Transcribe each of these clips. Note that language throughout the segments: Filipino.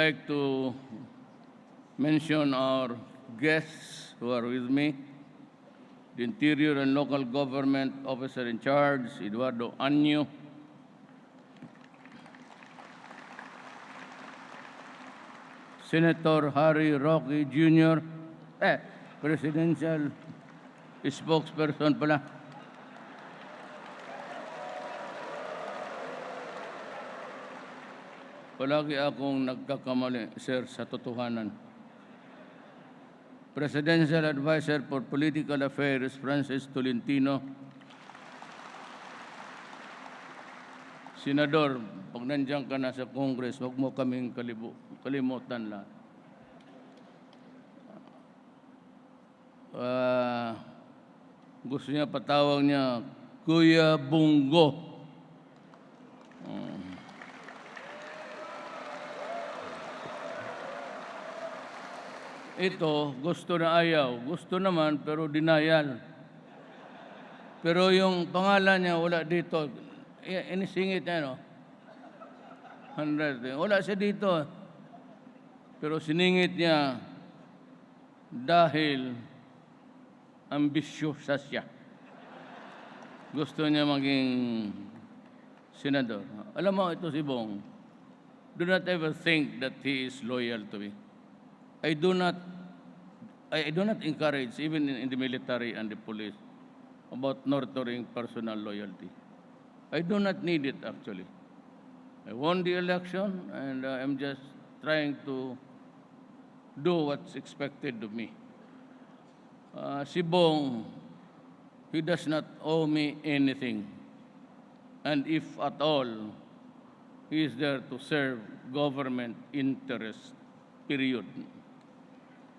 like to mention our guests who are with me. The Interior and Local Government Officer in Charge, Eduardo Anyo. Senator Harry Roque Jr., Presidential Spokesperson pala. Palagi akong nagkakamali, sir, sa totohanan. Presidential Advisor for Political Affairs, Francis Tolentino. Senador, pag nandiyan ka na sa Congress, huwag mo kaming kalimutan lahat. Gusto niya patawag niya, Kuya Bungo. Ito, gusto na ayaw. Gusto naman, pero denial. Pero yung pangalan niya, wala dito. Inisingit niya, no? 100. Wala siya dito. Pero siningit niya dahil ambisyosa siya. Gusto niya maging senador. Alam mo, ito si Bong. Do not ever think that he is loyal to me. I do not encourage, even in the military and the police, about nurturing personal loyalty. I do not need it, actually. I won the election, and I'm just trying to do what's expected of me. Si Bong, he does not owe me anything. And if at all, he is there to serve government interest, period.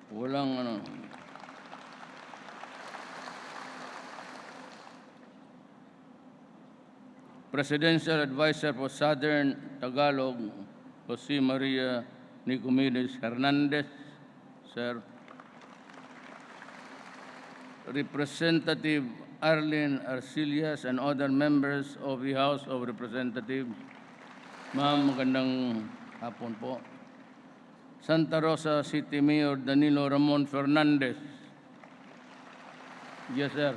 Walang ano. Presidential Advisor for Southern Tagalog, Jose Maria Nicomedes Hernandez, sir. Representative Arlene Arcillas and other members of the House of Representatives. Ma'am, magandang hapon po. Santa Rosa City Mayor Danilo Ramon Fernandez. Yes, sir.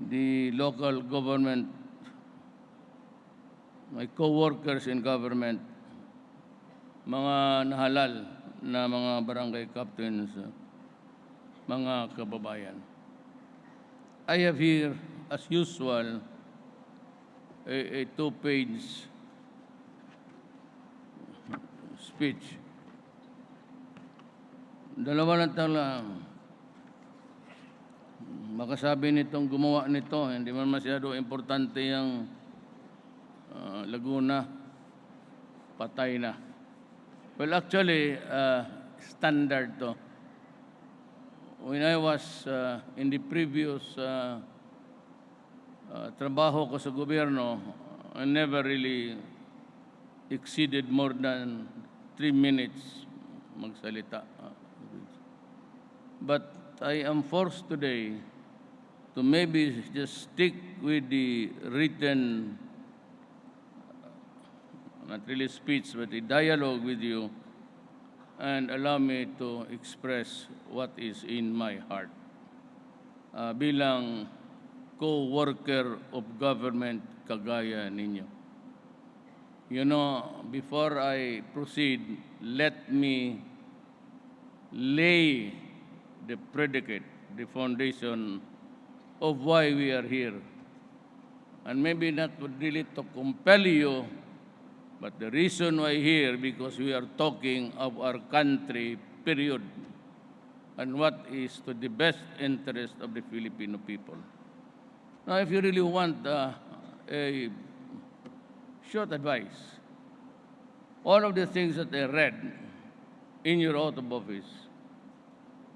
The local government, my co-workers in government, mga nahalal na mga barangay captains, mga kababayan. I have here, as usual, a two-page speech. Dalawa lang lang. Makasabi nitong gumawa nito, hindi man masyado importante yung Laguna, patay na. Well, actually, standard to. When I was in the previous trabaho ko sa gobyerno, I never really exceeded more than 3 minutes magsalita. But I am forced today to maybe just stick with the written, not really speech, but a dialogue with you, and allow me to express what is in my heart. Bilang co-worker of government kagaya ninyo. You know, before I proceed, let me lay the predicate, the foundation of why we are here. And maybe not really to compel you, but the reason why here, because we are talking of our country, period, and what is to the best interest of the Filipino people. Now, if you really want a short advice, all of the things that I read in your oath of office,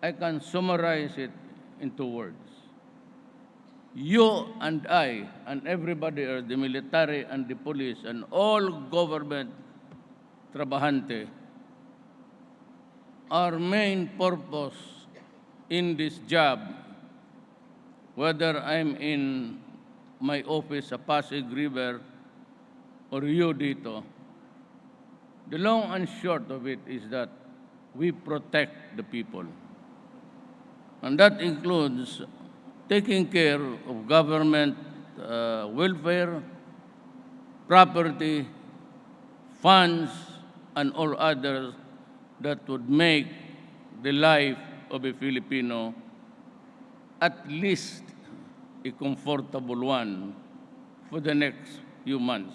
I can summarize it in 2 words. You and I and everybody, or the military and the police and all government trabahante, our main purpose in this job, whether I'm in my office sa Pasig River or you dito, the long and short of it is that we protect the people. And that includes taking care of government welfare, property, funds, and all others that would make the life of a Filipino at least a comfortable one for the next few months.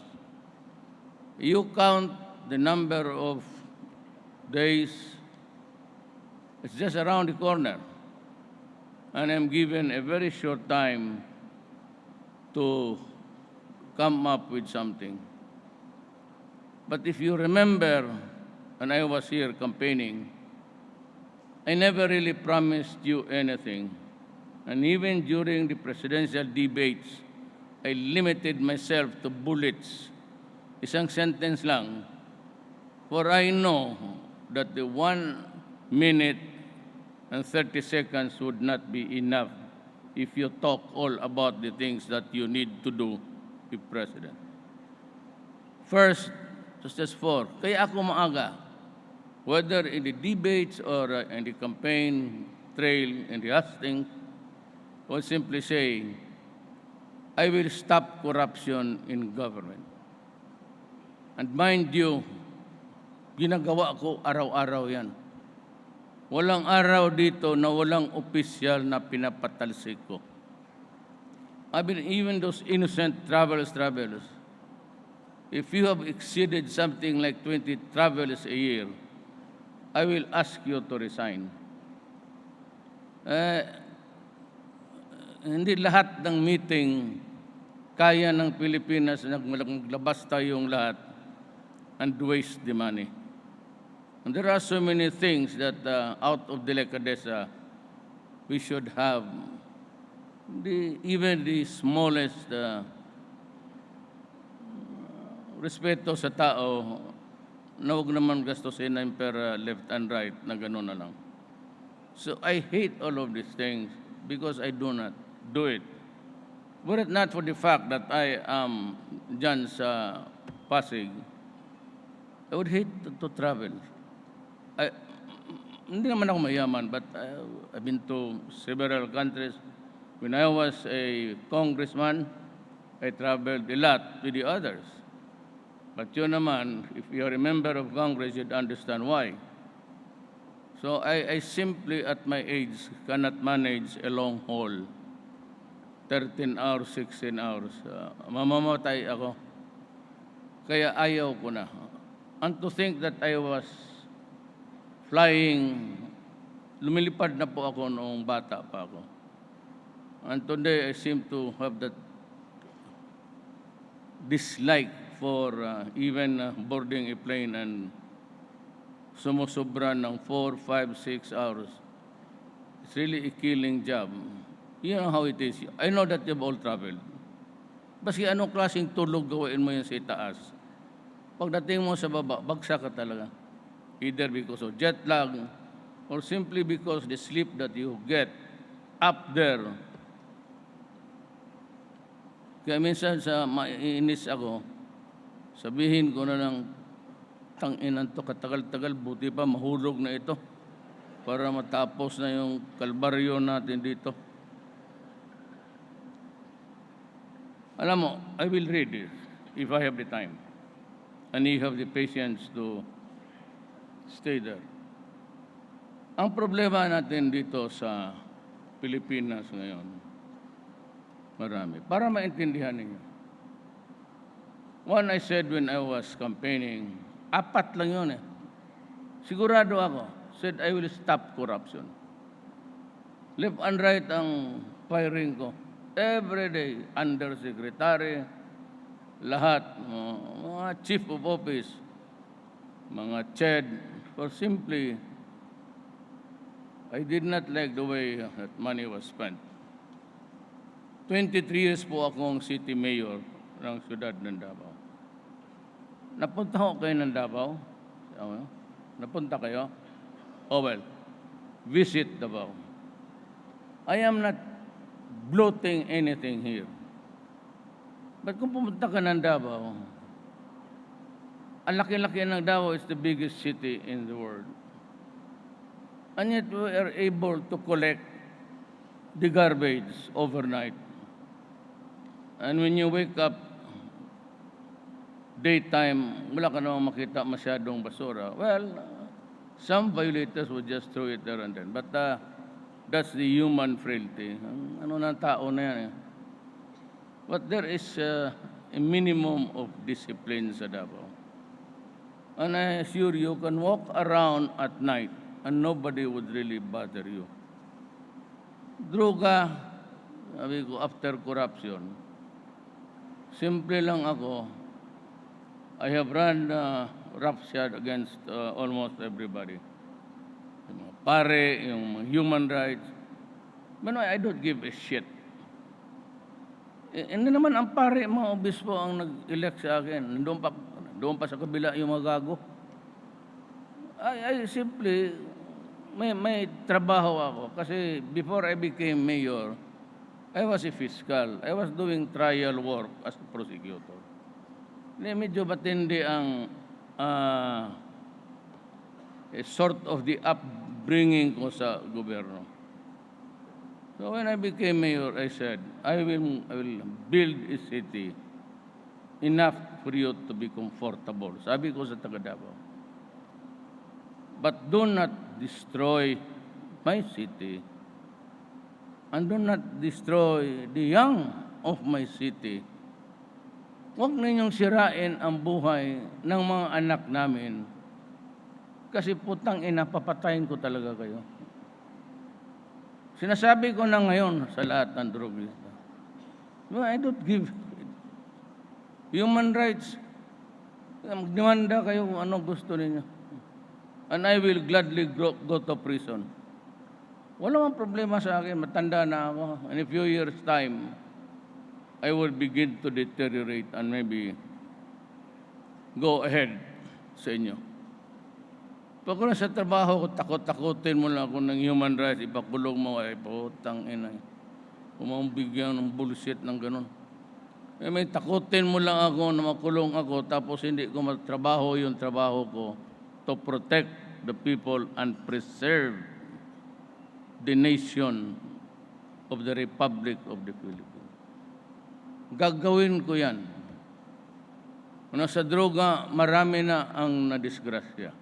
You count the number of days, it's just around the corner. And I'm given a very short time to come up with something. But if you remember, when I was here campaigning, I never really promised you anything. And even during the presidential debates, I limited myself to bullets. Isang sentence lang. For I know that the 1 minute and 30 seconds would not be enough if you talk all about the things that you need to do if president. First, just 4. Kaya ako maaga, whether in the debates or in the campaign trail, in the hustings, I would simply say, I will stop corruption in government. And mind you, ginagawa ko araw-araw yan. Walang araw dito na walang opisyal na pinapatalsik ko. I mean, even those innocent travelers, if you have exceeded something like 20 travelers a year, I will ask you to resign. Hindi lahat ng meeting kaya ng Pilipinas na maglabas tayong lahat and waste the money. And there are so many things that out of delicadeza we should have even the smallest respeto sa tao na huwag naman gastusin ng pera left and right na gano'n na lang. So I hate all of these things because I do not do it. Were it not for the fact that I am dyan sa Pasig, I would hate to travel. Hindi naman ako mayaman, but I've been to several countries. When I was a congressman, I traveled a lot with the others. But yun naman, if you're a member of Congress, you'd understand why. So I simply, at my age, cannot manage a long haul. 13 hours, 16 hours. Mamamatay ako. Kaya ayaw ko na. And to think that I was flying, lumilipad na po ako noong bata pa ako. And today, I seem to have that dislike for even boarding a plane and sumusobra ng 4, 5, 6 hours. It's really a killing job. You know how it is. I know that you've all traveled. Basta anong klaseng tulog gawain mo yan sa itaas. Pagdating mo sa baba, bagsak ka talaga. Either because of jet lag or simply because the sleep that you get up there. Kaya minsan sa maiinis ako, sabihin ko na lang, tanginan to, katagal-tagal, buti pa mahulog na ito para matapos na yung kalbaryo natin dito. Alam mo, I will read it if I have the time and you have the patience to stay there. Ang problema natin dito sa Pilipinas ngayon, marami. Para maintindihan ninyo. One I said when I was campaigning, 4 lang yun eh. Sigurado ako, said I will stop corruption. Left and right ang firing ko. Every day, undersecretary, lahat, mga chief of office, mga CHED, or simply, I did not like the way that money was spent. 23 years po akong city mayor ng siyudad ng Davao. Napunta ko kayo ng Davao? Napunta kayo? Oh well, visit Davao. I am not bloating anything here. But kung pumunta ka ng Davao, Ang laki-laki ng Davao is the biggest city in the world. And yet we are able to collect the garbage overnight. And when you wake up, daytime, wala ka namang makita masyadong basura. Well, some violators would just throw it there and then. But that's the human frailty. Ano ng tao na yan eh. But there is a minimum of discipline sa Davao. And I assure you, can walk around at night and nobody would really bother you. Droga, sabi ko, after corruption, simple lang ako. I have run roughshod against almost everybody. Yung mga pare, yung mga human rights. But I don't give a shit. Hindi naman ang pare, mga obispo ang nag-elect sa akin. Doon pa sa kabila yung mga gago. I simply, may trabaho ako. Kasi before I became mayor, I was a fiscal. I was doing trial work as a prosecutor. Medyo matindi ang sort of the upbringing ko sa gobyerno. So when I became mayor, I said, I will build a city enough for you to be comfortable. Sabi ko sa taga Davao. But do not destroy my city and do not destroy the young of my city. Huwag ninyong sirain ang buhay ng mga anak namin kasi putang ina, papatayin ko talaga kayo. Sinasabi ko na ngayon sa lahat ng drogista. No, I don't give human rights. Magdemanda kayo kung ano gusto ninyo. And I will gladly go to prison. Wala mang problema sa akin, matanda na ako. In a few years' time, I will begin to deteriorate and maybe go ahead sa inyo. Pag kung sa trabaho ko, takot-takutin mo lang ako ng human rights, ipakulong mo, ay putang ina. Bigyan ng bullshit ng ganun. May takutin mo lang ako na makulong ako, tapos hindi ko matrabaho yung trabaho ko to protect the people and preserve the nation of the Republic of the Philippines. Gagawin ko yan. Kung sa droga, marami na ang nadisgrasya.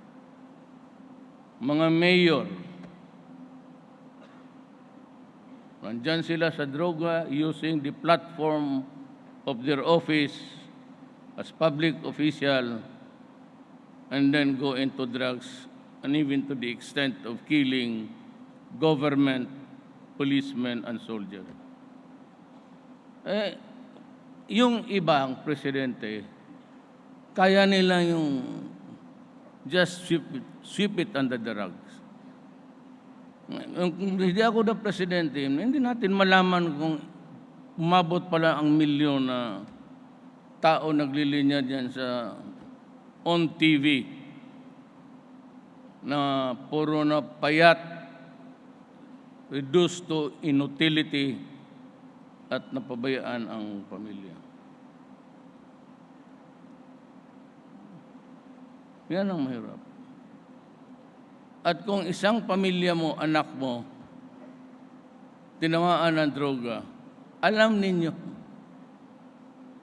Mga mayor, nandyan sila sa droga using the platform of their office as public official and then go into drugs and even to the extent of killing government, policemen, and soldiers. Yung ibang presidente, kaya nila yung just sweep it under the rugs. Kung hindi ako na presidente, hindi natin malaman kung umabot pala ang milyon na tao naglilinya dyan sa on TV na puro na payat, reduced to inutility at napabayaan ang pamilya. Yan ang mahirap. At kung isang pamilya mo, anak mo, tinamaan ng droga, alam ninyo,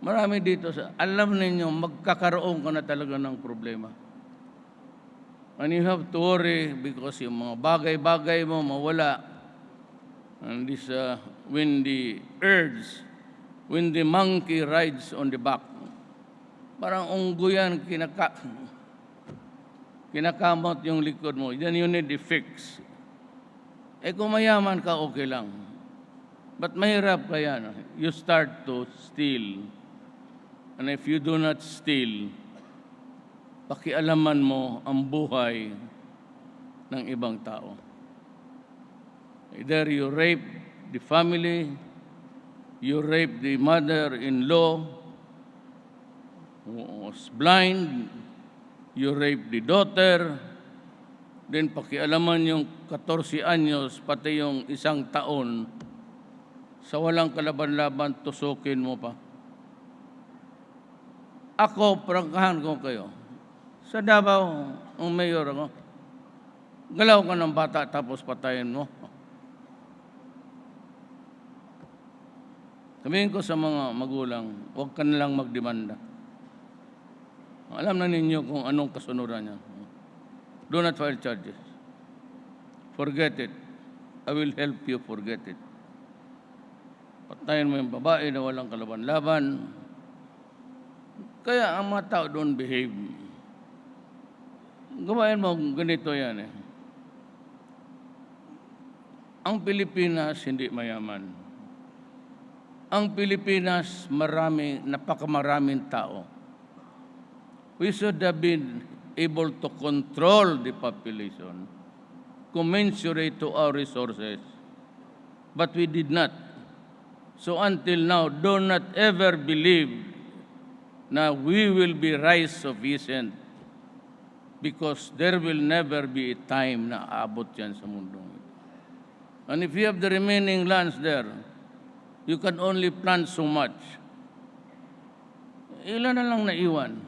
marami dito alam ninyo, magkakaroon ka na talaga ng problema. And you have to worry because yung mga bagay-bagay mo mawala. And this, when the monkey rides on the back, parang unggoyan, kinakamot yung likod mo. Then you need a fix. Kung mayaman ka, okay lang. But mahirap ka yan. You start to steal. And if you do not steal, pakialaman mo ang buhay ng ibang tao. Either you rape the family, you rape the mother-in-law who was blind, you rape the daughter, then pakialaman yung 14 anyos, pati yung 1 taon, sa walang kalaban-laban, tusukin mo pa. Ako, prangkahan ko kayo. Sa Davao, ang mayor ako, galaw ka ng bata tapos patayin mo. Sabihin ko sa mga magulang, huwag ka na lang magdemanda. Alam na ninyo kung anong kasunod niya. Do not file charges. Forget it. I will help you forget it. Patayin mo yung babae na walang kalaban-laban. Kaya ang mga tao doon behave. Gawain mo, ganito yan eh. Ang Pilipinas hindi mayaman. Ang Pilipinas napakamaraming tao. We should have been able to control the population commensurate to our resources. But we did not. So until now, do not ever believe na we will be rise sufficient because there will never be a time na aabot yan sa mundo. And if you have the remaining lands there, you can only plant so much. Ilan na lang naiwan.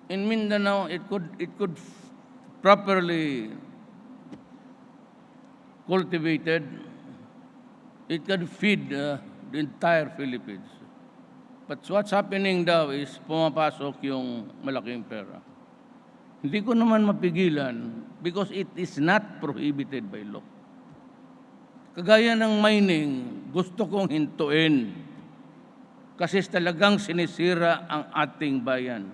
In Mindanao, it could properly cultivated, it can feed the entire Philippines. But what's happening daw is pumapasok yung malaking pera. Hindi ko naman mapigilan because it is not prohibited by law. Kagaya ng mining, gusto kong hintuin kasi talagang sinisira ang ating bayan.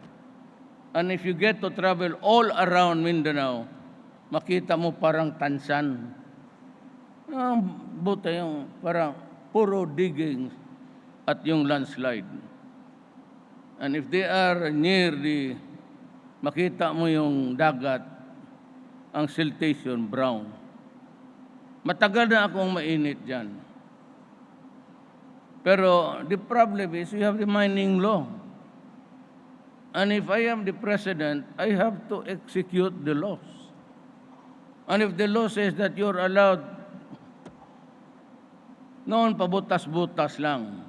And if you get to travel all around Mindanao, makita mo parang tansan. Buta yung parang puro digging at yung landslide. And if they are near makita mo yung dagat, ang siltation brown. Matagal na akong mainit dyan. Pero the problem is we have the mining law. And if I am the president, I have to execute the laws. And if the law says that you're allowed, noon pabutas-butas lang.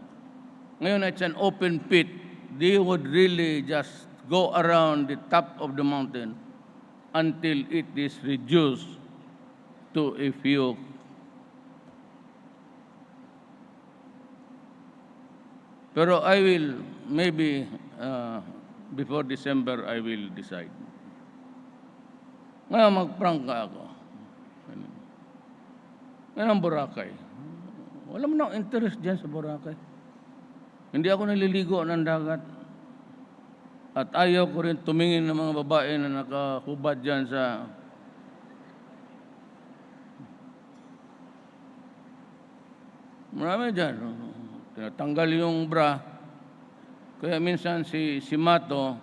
Ngayon it's an open pit. They would really just go around the top of the mountain until it is reduced to a few. Pero I will, maybe before December, I will decide. Ngayon magprangka ako. Ngayon ang Boracay. Wala mo nang interest dyan sa Boracay. Hindi ako naliligo ng dagat. At ayaw ko rin tumingin ng mga babae na nakahubad dyan sa marami dyan. Tinatanggal yung bra. Kaya minsan si Mato,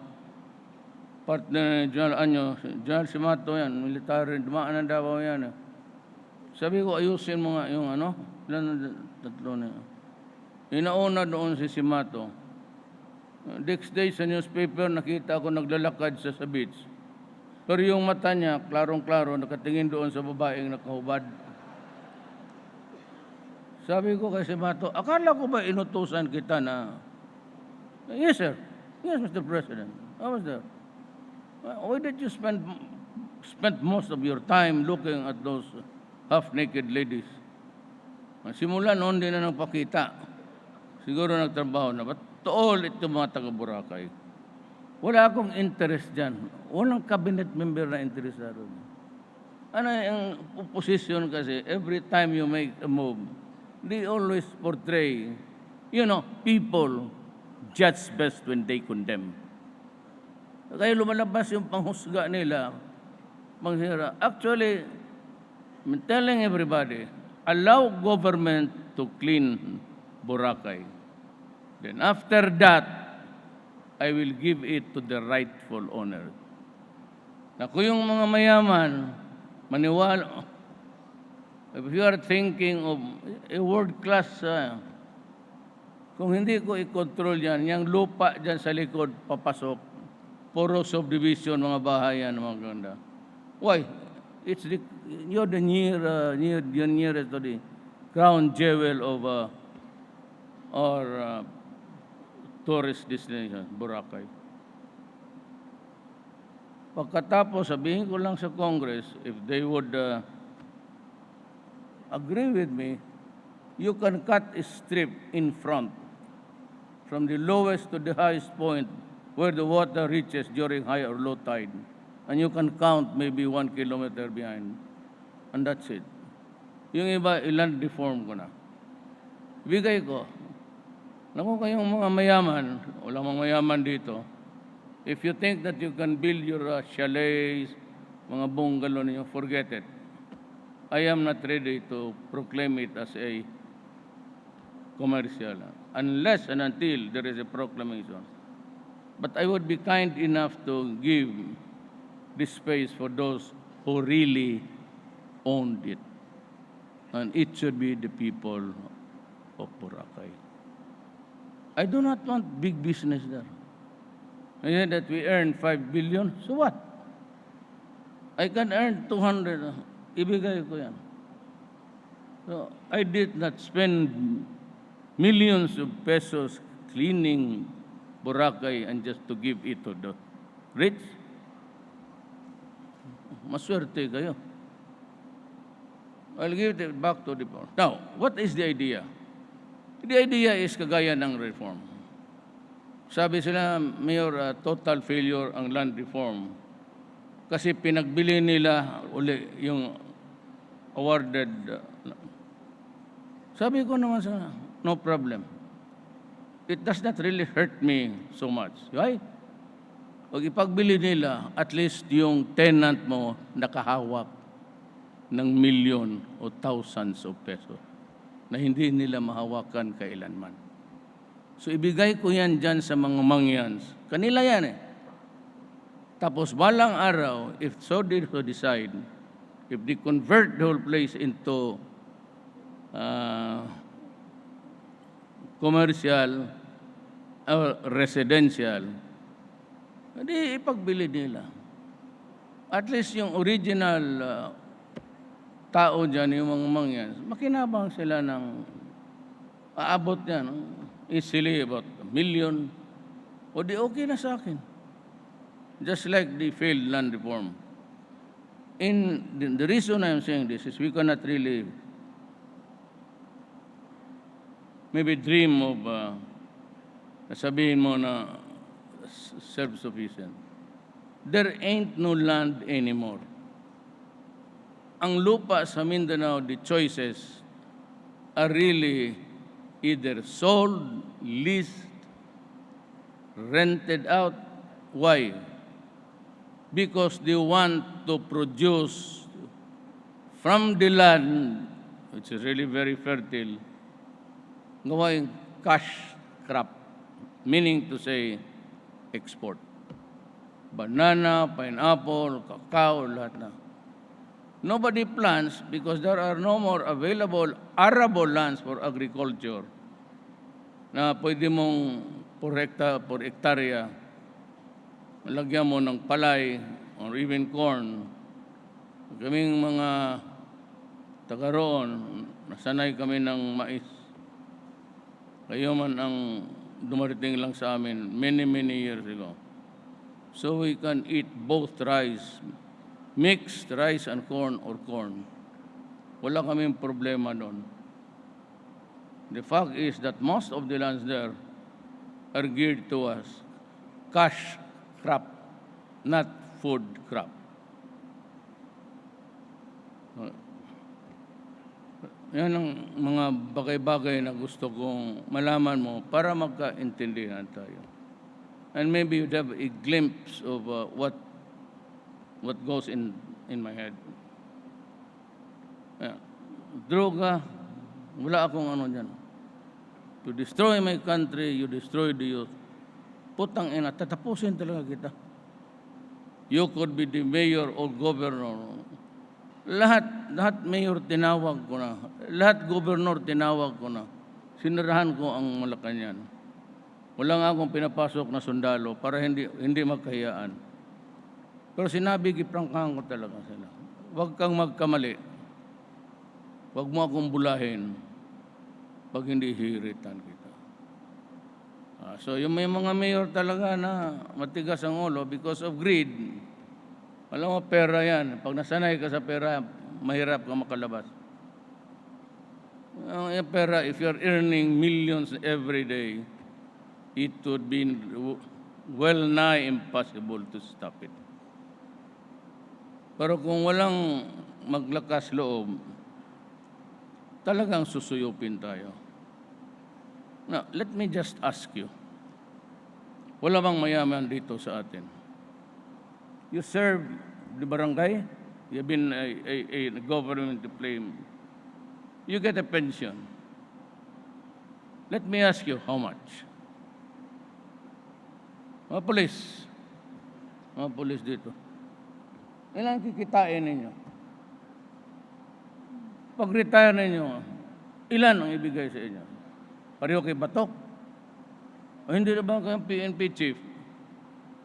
partner ni General si Mato yan, military, dumaan ng Davao yan. Sabi ko, ayusin mo nga yung tatlo na. Inauna doon si Mato. Next day sa newspaper, nakita ako naglalakad sa beach. Pero yung mata niya, klarong-klaro, nakatingin doon sa babaeng nakahubad. Sabi ko kay si Mato, akala ko ba inutusan kita na, yes, sir. Yes, Mr. President. I was there. Why did you spend most of your time looking at those half-naked ladies? Simula noon din na nagpakita. Siguro nagtrabaho na. But to all ito mga taga-Boracay, wala akong interest dyan. Walang cabinet member na interesado. Ano yung opposition kasi, every time you make a move, they always portray, people judge best when they condemn. Kaya lumalabas yung panghusga nila, panghira. Actually, I'm telling everybody, allow government to clean Boracay. Then after that, I will give it to the rightful owner. Na kung yung mga mayaman, maniwala, if you are thinking of a world-class, kung hindi ko i-control yan, yung lupa dyan sa likod, papasok, puro subdivision, mga bahayan, mga ganda. Why? You're the nearest to the crown jewel of our tourist destination, Boracay. Pagkatapos, sabihin ko lang sa Congress, if they would agree with me, you can cut a strip in front from the lowest to the highest point where the water reaches during high or low tide. And you can count maybe 1 kilometer behind. And that's it. Yung iba, ilan reform ko na. Bigay ko. Naku kayong mga mayaman, wala mga mayaman dito, if you think that you can build your chalets, mga bungalow ninyo, forget it. I am not ready to proclaim it as a commercial unless and until there is a proclamation. But I would be kind enough to give this space for those who really owned it. And it should be the people of Boracay. I do not want big business there. And that we earn 5 billion, so what? I can earn 200, ibigay ko yan. So I did not spend millions of pesos cleaning Boracay and just to give it to the rich. Maswerte kayo. I'll give it back to the poor. Now, what is the idea? The idea is kagaya ng reform. Sabi sila, Mayor, total failure ang land reform. Kasi pinagbili nila uli yung awarded. Sabi ko naman sa no problem. It does not really hurt me so much. Why? Pag ipagbili nila, at least yung tenant mo nakahawak ng milyon o thousands of pesos na hindi nila mahawakan kailanman. So ibigay ko yan dyan sa mga mangyans. Kanila yan eh. Tapos balang araw, if so they so decide, if they convert the whole place into commercial or residential, hindi ipagbili nila. At least yung original tao dyan, yung mga mangyans, makinabang sila ng aabot yan, easily about 1 million, o di okay na sa akin. Just like the failed land reform. The reason I'm saying this is we cannot really maybe dream of sabihin mo na self-sufficient. There ain't no land anymore. Ang lupa sa Mindanao, the choices are really either sold, leased, rented out. Why? Because they want to produce from the land, which is really very fertile, gawing cash crop, meaning to say export. Banana, pineapple, cacao, lahat na. Nobody plants because there are no more available arable lands for agriculture na pwede mong per hektarya lagyan mo ng palay or even corn. Kaming mga taga roon, nasanay kami ng mais. Kayo man ang dumarating lang sa amin many years ago. So we can eat both rice, mixed rice and corn or corn. Wala kaming problema doon. The fact is that most of the lands there are geared towards cash crop, not food crop. Yan ang mga bagay-bagay na gusto kong malaman mo para magkaintindihan tayo. And maybe you'd have a glimpse of what goes in my head. Droga, wala akong ano dyan. To destroy my country, you destroy the youth. Putang ina, tatapusin talaga kita. You could be the mayor or governor. Lahat mayor tinawag ko na. Lahat governor tinawag ko na. Sinirahan ko ang Malacanang. Wala nga akong pinapasok na sundalo para hindi magkahiyaan. Pero sinabi, giprangkahan ko talaga sila. Huwag kang magkamali. Huwag mo akong bulahin pag hindi hiritan kita. So yung may mga mayor talaga na matigas ang ulo because of greed, Alam mo, pera yan. Pag nasanay ka sa pera, mahirap ka makalabas. Yung pera, if you're earning millions every day, it would be well nigh impossible to stop it. Pero kung walang maglakas loob, talagang susuyupin tayo. Now, let me just ask you. Wala bang mayaman dito sa atin? You serve the barangay, you've been a government employee, you get a pension. Let me ask you, how much? Mga polis dito. Ilan kikitain ninyo? Pag-retire ninyo, ilan ang ibigay sa inyo? Pareho kay batok? O hindi na ba kayong PNP chief?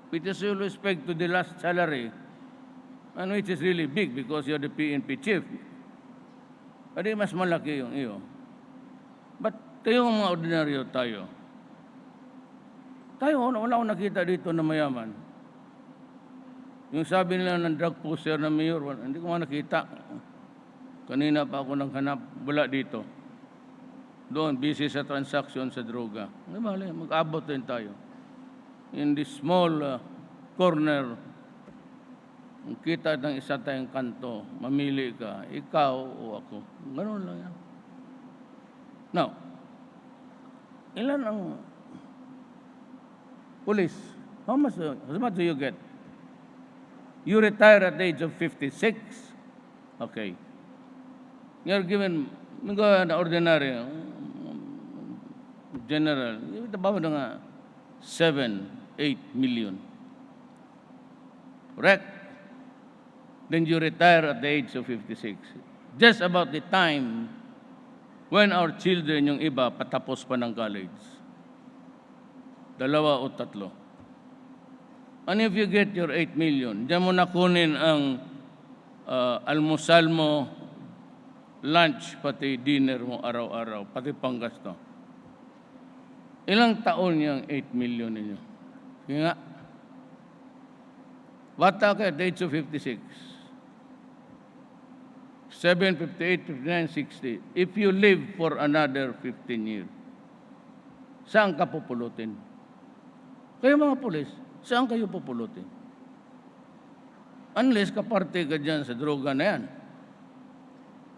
With all respect to the last salary, and which is really big because you're the PNP chief. Pwede mas malaki yung iyo. But kayong mga ordinaryo tayo, wala akong nakita dito na mayaman. Yung sabi nila ng drug pusher na mayor, hindi ko nga nakita. Kanina pa ako naghanap, wala dito. Doon, busy sa transaction sa droga. Mag-abot din tayo. In this small corner, kita ng isa tayong kanto, mamili ka, ikaw o ako. Ganun lang yan. Now, ilan ang police? How much do you get? You retire at the age of 56. Okay. You're given, na ordinary, general, about nga 7-8 million. Correct? Then you retire at the age of 56. Just about the time when our children, yung iba, patapos pa ng college. 2 o 3. And if you get your 8 million, diyan mo nakunin ang almusal mo, lunch, pati dinner mo araw-araw, pati panggasto. Ilang taon yung 8 million ninyo? Sige nga. Bata ka at the age of 56. 7, 58, 59, 60. If you live for another 15 years, saan ka pupulutin? Kayo mga pulis, saan kayo pupulutin? Unless kaparte ka dyan sa droga na yan.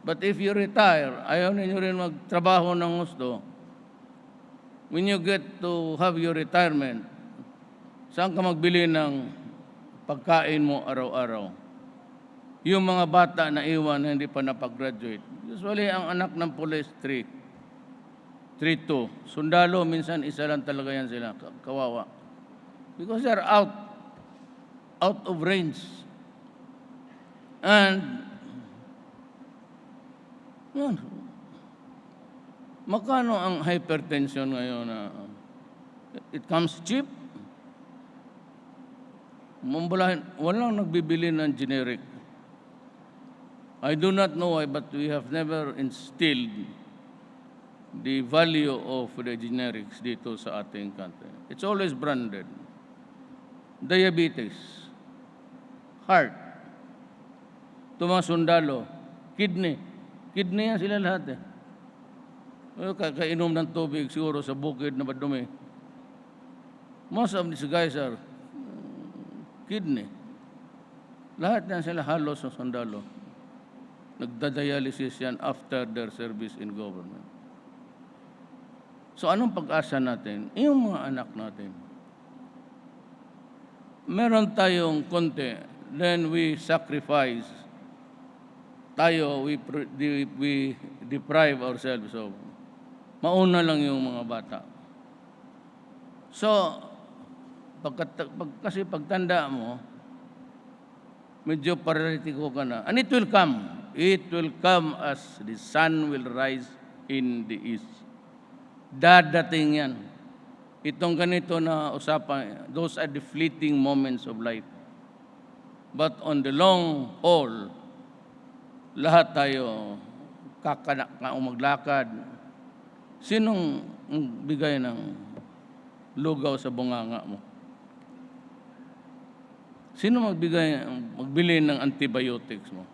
But if you retire, ayaw ninyo rin magtrabaho ng gusto, when you get to have your retirement, saan ka magbili ng pagkain mo araw-araw? Yung mga bata na iwan na hindi pa napag-graduate. Usually, ang anak ng pulis, 3-2. Sundalo, minsan isa lang talaga yan sila. Kawawa. Because they're out of range. And, yun. Magkano ang hypertension ngayon? It comes cheap. Walang nagbibili ng generic. I do not know why, but we have never instilled the value of the generics dito sa ating country. It's always branded. Diabetes, heart, tumasundalo, kidney. Kidney yan sila lahat eh. Kainom ng tubig siguro sa bukid na madumi. Most of these guys are kidney. Lahat yan sila halos sa sundalo. Nagda-dialysis yan after their service in government. So anong pag-asa natin? Yung mga anak natin. Meron tayong konti, then we sacrifice. We deprive ourselves of. Mauna lang yung mga bata. So, kasi pagtanda mo, medyo paralitiko ka na. And it will come. It will come as the sun will rise in the east. Dadating yan. Itong ganito na usapan, those are the fleeting moments of life. But on the long haul, lahat tayo kakanak na maglakad. Sinong bigay ng lugaw sa bunganga mo? Sino magbili ng antibiotics mo?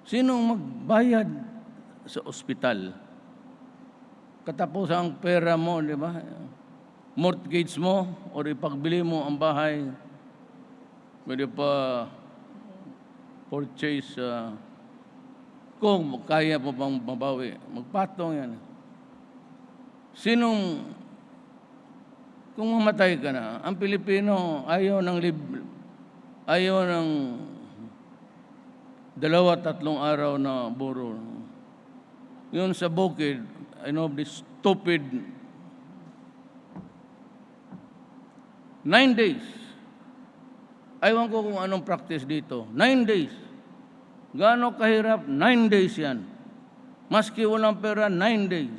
Sino magbayad sa ospital? Katapos ang pera mo, di ba? Mortgage mo o ipagbili mo ang bahay, pwede pa purchase kung kaya mo pang mabawi. Magpatong yan. Kung mamatay ka na, ang Pilipino ayaw ng 2-3 araw na buro. Yun sa bukid, I know this stupid 9 days. Aywan ko kung anong practice dito. 9 days. Gaano kahirap? 9 days yan. Maski walang pera, 9 days.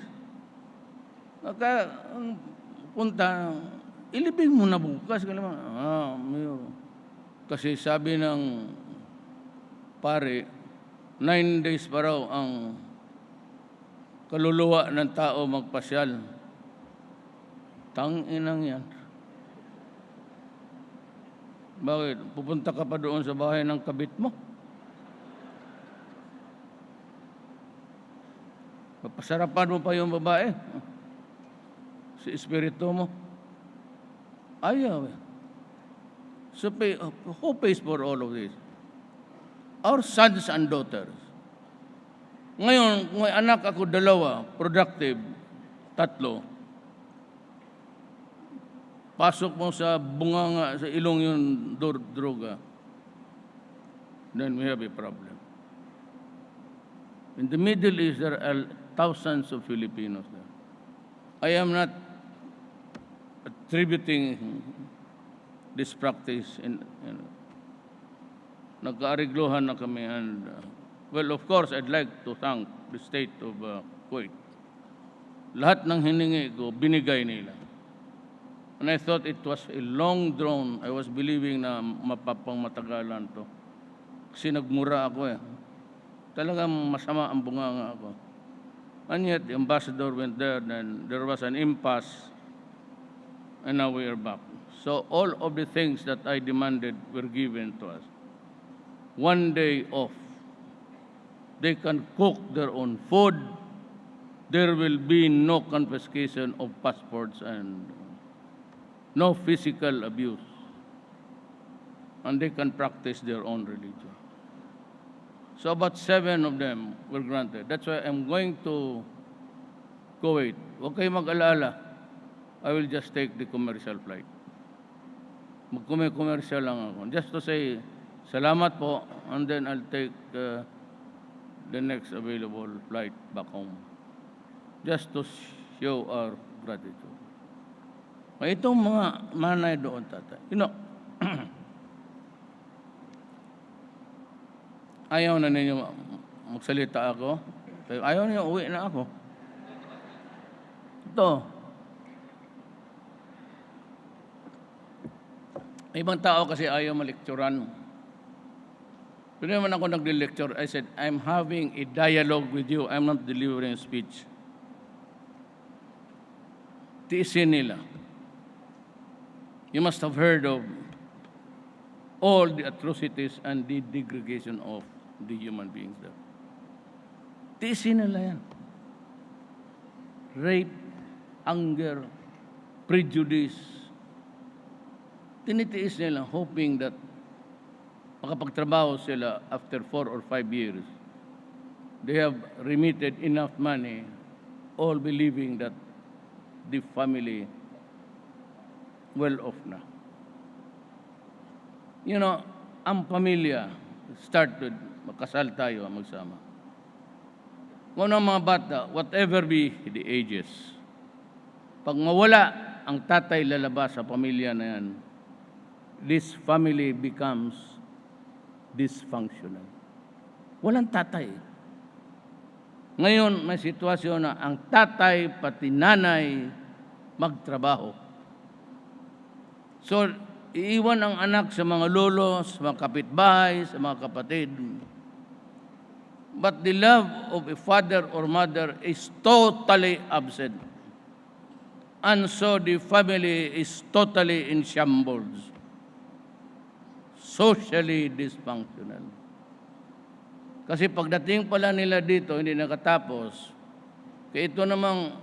Punta, ilibing mo na bukas. Mayor. Kasi sabi ng pare, 9 days pa raw ang kaluluwa ng tao magpasyal. Tang-inang yan. Bakit? Pupunta ka pa doon sa bahay ng kabit mo? Papasarapan mo pa yung babae. Si espiritu mo. Ayaw. So who pays for all of this? Our sons and daughters. Ngayon, kung may anak ako 2, productive, 3, pasok mo sa bunganga, sa ilong yung droga, then we have a problem. In the Middle East, there are thousands of Filipinos there. I am not attributing this practice nagkaarigluhan na kami and well, of course, I'd like to thank the state of Kuwait. Lahat ng hiningi ko, binigay nila. And I thought it was a long drawn, I was believing na mapapang matagalan to. Kasi nagmura ako eh. Talagang masama ang bunganga ako. And yet, the ambassador went there, then there was an impasse, and now we are back. So all of the things that I demanded were given to us. 1 day off. They can cook their own food. There will be no confiscation of passports and no physical abuse. And they can practice their own religion. So about 7 of them were granted. That's why I'm going to Kuwait. Huwag kayo mag-alala. I will just take the commercial flight. Mag-commercial lang ako. Just to say, salamat po, and then I'll take the next available flight back home. Just to show our gratitude. Itong mga manay doon, tatay. Ayaw na ninyo magsalita ako. Ayaw ninyo, uwi na ako. Ito. Ibang tao kasi ayaw malikturan. Pero naman ako nag-lecture, I said, I'm having a dialogue with you. I'm not delivering a speech. Tiisin nila. You must have heard of all the atrocities and the degradation of the human beings there. Tiisin nila yan. Rape, anger, prejudice. Tinitiis nila hoping that makapagtrabaho sila after 4 or 5 years. They have remitted enough money, all believing that the family well off na. You know, ang pamilya started, magkasal tayo, magsama. Kung ang mga bata, whatever be the ages, pag mawala ang tatay lalabas sa pamilya na yan, this family becomes dysfunctional. Walang tatay. Ngayon, may sitwasyon na ang tatay pati nanay magtrabaho. So, iiwan ang anak sa mga lolo, sa mga kapitbahay, sa mga kapatid. But the love of a father or mother is totally absent. And so the family is totally in shambles. socially dysfunctional. Kasi pagdating pala nila dito, hindi nakatapos, kaya ito namang,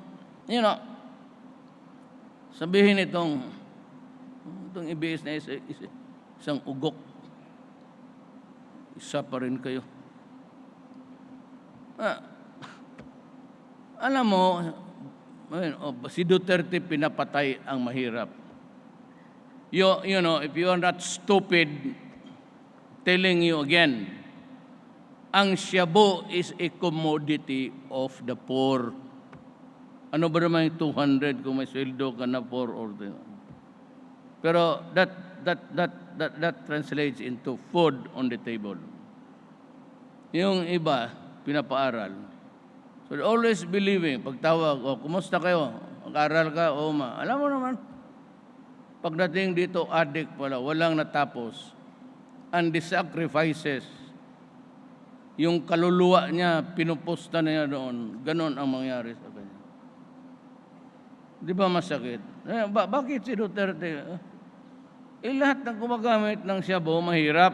sabihin itong EBS na isang ugok, isa pa rin kayo. Alam mo, si Duterte pinapatay ang mahirap. You know, if you are not stupid, telling you again, ang shabu is a commodity of the poor. Ano ba naman yung 200 kung may sweldo ka na poor or pero that translates into food on the table. Yung iba, pinapaaral. So always believing, pagtawag, kumusta kayo? Mag-aral ka? Alam mo naman, pagdating dito, addict pala, walang natapos. And the sacrifices, yung kaluluwa niya, pinupusta niya doon. Ganon ang mangyari sa kanya. Di ba masakit? Bakit si Duterte? Lahat ng gumagamit ng shabu, mahirap.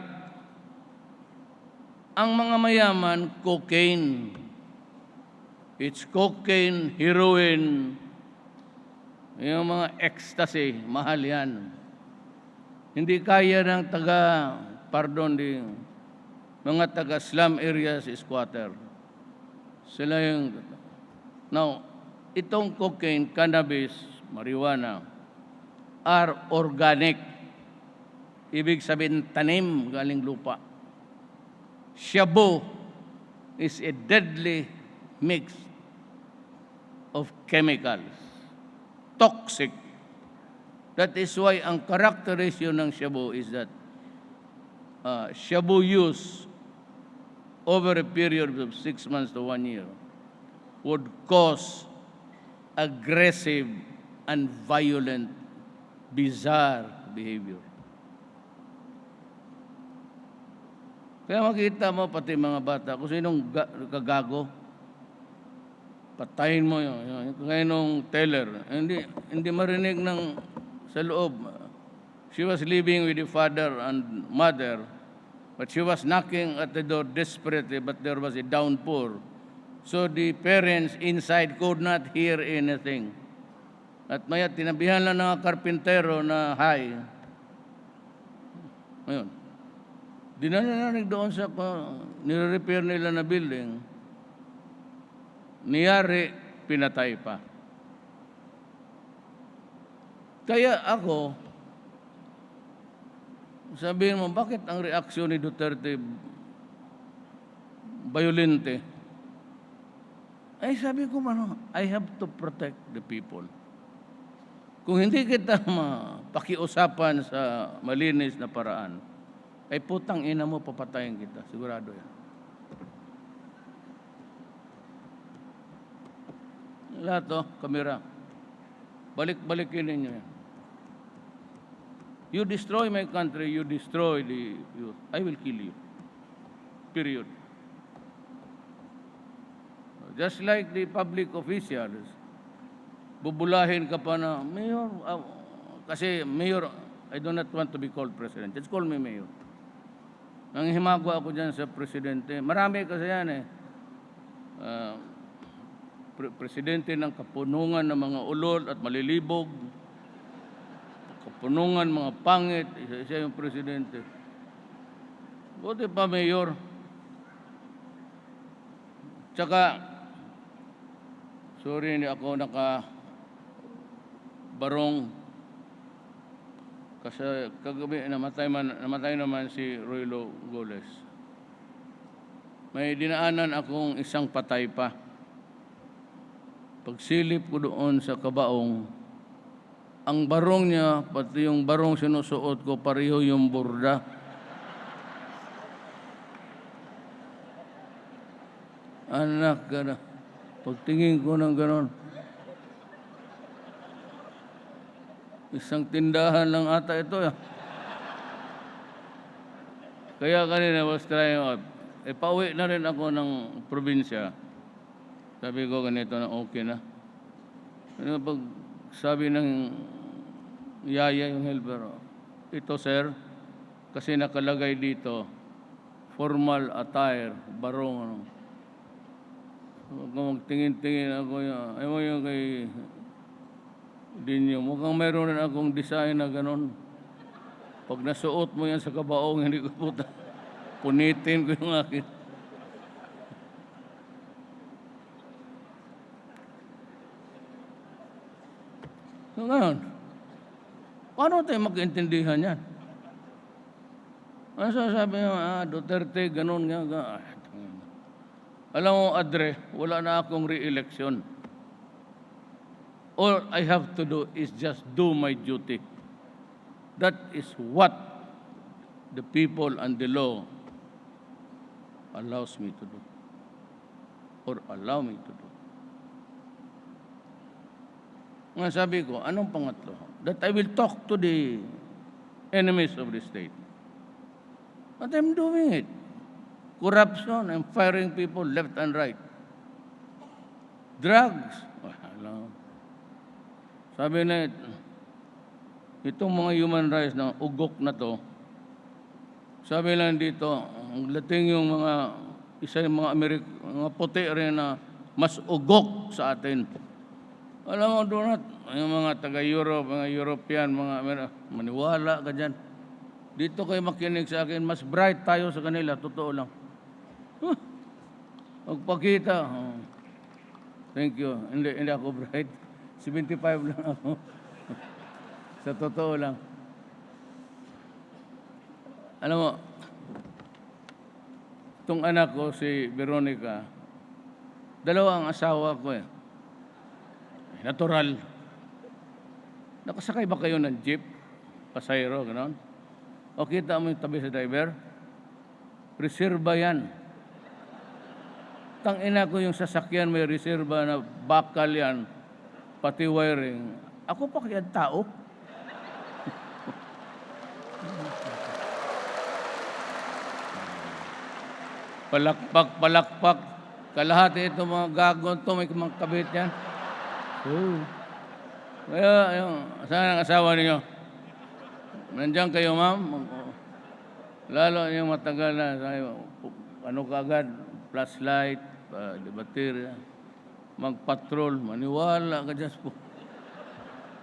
Ang mga mayaman, cocaine. It's cocaine, heroin, yung mga ecstasy, mahal yan. Hindi kaya ng mga taga-slum areas, squatter. Sila yung, now, itong cocaine, cannabis, marijuana, are organic. Ibig sabihin, tanim galing lupa. Shabu is a deadly mix of chemicals. Toxic. That is why ang characteristic ng shabu is that shabu use over a period of 6 months to 1 year would cause aggressive and violent, bizarre behavior. Kaya makita mo pati mga bata, kung sinong kagago, patayin mo yun. Ngayon nung teller, hindi marinig sa loob. She was living with the father and mother, but she was knocking at the door desperately, but there was a downpour. So the parents inside could not hear anything. At maya, tinabihan lang ng karpintero na hi. Ngayon, dinananig doon sa nire-repair nila na building, niyari, pinatay pa. Kaya ako, sabihin mo, bakit ang reaksyon ni Duterte violente? Ay sabi ko, I have to protect the people. Kung hindi kita pakiusapan sa malinis na paraan, ay putang ina mo, papatayin kita. Sigurado yan. Lahat kamera. Balik-balikin ninyo yan. You destroy my country, you destroy the youth. I will kill you. Period. Just like the public officials, bubulahin ka pa na, Mayor, kasi Mayor, I do not want to be called President. Just call me Mayor. Nang himagwa ako dyan sa Presidente, marami kasi yan Presidente ng kapunungan ng mga ulol at malilibog, kapunungan mga pangit, isa yung Presidente. Buti pa Mayor. Tsaka, sorry, hindi ako nakabarong. Kasi kagabi namatay naman si Roylo Goles. May dinaanan akong isang patay pa. Pagsilip ko doon sa kabaong, ang barong niya, pati yung barong sinusuot ko, pareho yung borda. Anak ka na. Pagtingin ko ng ganon, isang tindahan lang ata ito. Kaya kanina was trying out. Pauwi na rin ako ng probinsya. Sabi ko ganito na okay na. Pag sabi ng yaya yung helper, ito sir, Kasi nakalagay dito, formal attire, barong, ano. Kung magtingin-tingin ako yan, ayaw mo yung kay Dinyo, mukhang mayroon rin akong design na ganon. Pag nasuot mo yan sa kabaong, hindi ko puta, punitin ko yung akin. So, ngayon, paano tayo magkaintindihan yan? Ano sasabi niya, Duterte, ganon nga. Alam mo, Adre, wala na akong re-election. All I have to do is just do my duty. That is what the people and the law allows me to do. Or allow me to do. Nga sabi ko, anong pangatlo? That I will talk to the enemies of the state. But I'm doing it. Corruption, I'm firing people left and right. Drugs. Sabi na, itong mga human rights na ugok na to, sabi lang dito, ang lating yung mga, isa yung mga mga puti rin na mas ugok sa atin. Alam mo, Donat, yung mga taga-Europe, mga European, mga maniwala ka dyan. Dito kayo makinig sa akin, mas bright tayo sa kanila, totoo lang. Magpakita. Thank you. Hindi ako bright. 75 lang ako. Sa totoo lang. Alam mo, itong anak ko, si Veronica, dalawa ang asawa ko eh. Natural. Nakasakay ba kayo ng jeep? Pasayro, gano'n? O kita mo yung tabi sa driver? Reserba yan. Tangina ko yung sasakyan, may reserba na bakal yan, pati wiring. Ako pa kaya tao? Palakpak. Kalahati ito mga gagon to, may mga kabit yan. Kaya, saan ang asawa ninyo? Nandiyan kayo, ma'am? Lalo yung matagal na, ano kaagad, flashlight, baterya, magpatrol, maniwala ka dyan po.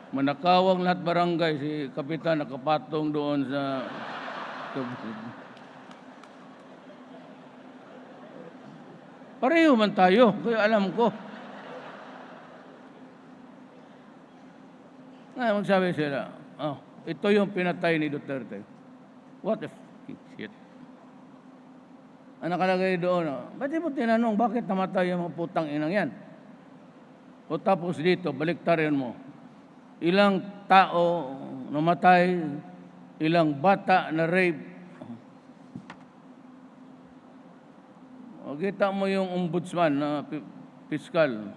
Manakawang lahat barangay, si Kapitan nakapatong doon sa... Pareho man tayo, kaya alam ko. Ngayon, magsabi sila, ito yung pinatay ni Duterte. What the fucking shit? Ang nakalagay doon, ba't di mo tinanong bakit namatay yung mga putang inang yan? O tapos dito, baliktarin mo. Ilang tao namatay, ilang bata na rape. O kita mo yung ombudsman na piskal,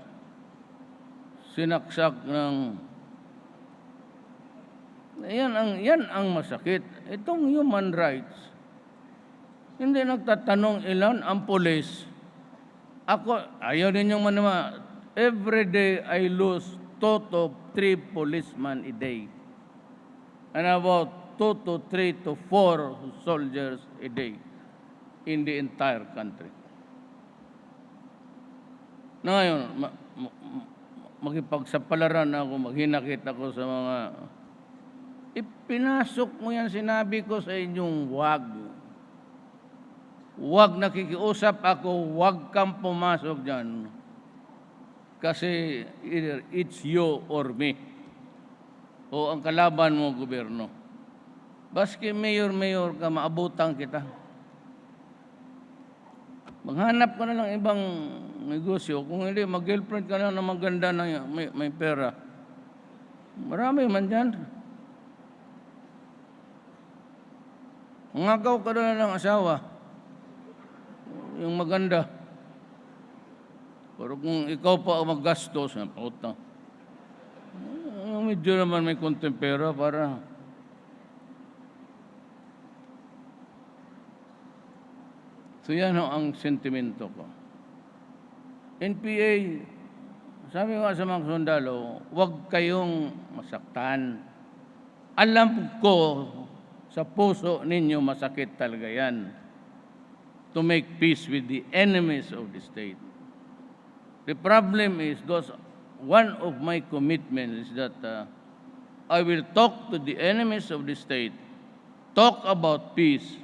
sinaksak ng... Yan ang masakit. Itong human rights, hindi nagtatanong ilan ang pulis. Ako, ayaw ninyong manama. Every day I lose 2 to 3 policemen a day. And about 2 to 3 to 4 soldiers a day in the entire country. Na ngayon, makipagsapalaran ako, maghinakit ako sa mga... Ipinasok mo yan, sinabi ko sa inyong wag. Wag nakikiusap ako, wag kang pumasok dyan. Kasi either it's you or me. O ang kalaban mo, gobyerno. Baski mayor ka, maabutan kita. Maghanap ka na lang ibang negosyo. Kung hindi, mag-girlfriend ka na ng maganda na may pera. Marami man dyan. Ngagaw ka na ng asawa. Yung maganda. Pero kung ikaw pa maggastos, puta. Medyo naman may konting pera para... So yan ang sentimento ko. NPA, sabi ko sa mga sundalo, huwag kayong masaktan. Alam ko Sa puso ninyo masakit talaga yan. To make peace with the enemies of the state. The problem is one of my commitments is that I will talk to the enemies of the state, talk about peace,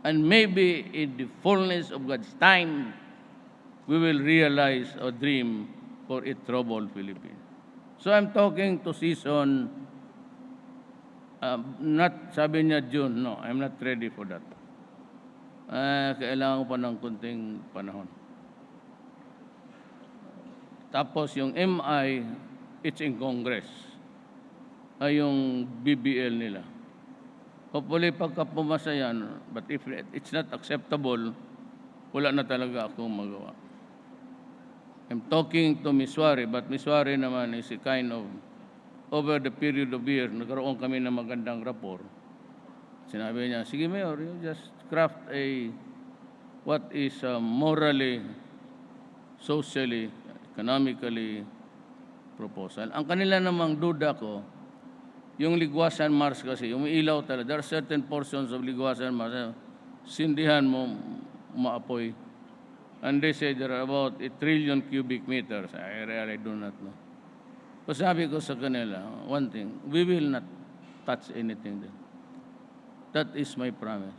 and maybe in the fullness of God's time, we will realize a dream for a troubled Philippines. So I'm talking to season, sabi niya June, no, I'm not ready for that. Kailangan ko pa ng kunting panahon. Tapos yung MI, it's in Congress. Ay yung BBL nila. Hopefully pagka pumasa yan, but if it's not acceptable, wala na talaga akong magawa. I'm talking to Ms. Suare, but Ms. Suare naman is a kind of, over the period of years, nagkaroon kami ng magandang rapport. Sinabi niya, sige Mayor, you just craft what is morally, socially, economically proposal. Ang kanila namang duda ko, yung Ligwasan Mars kasi, umiilaw talaga. There are certain portions of Ligwasan Mars, sindihan mo, maapoy. And they say there are about 1 trillion cubic meters. I really do not know. So sabi ko sa kanila, one thing, we will not touch anything there. That is my promise.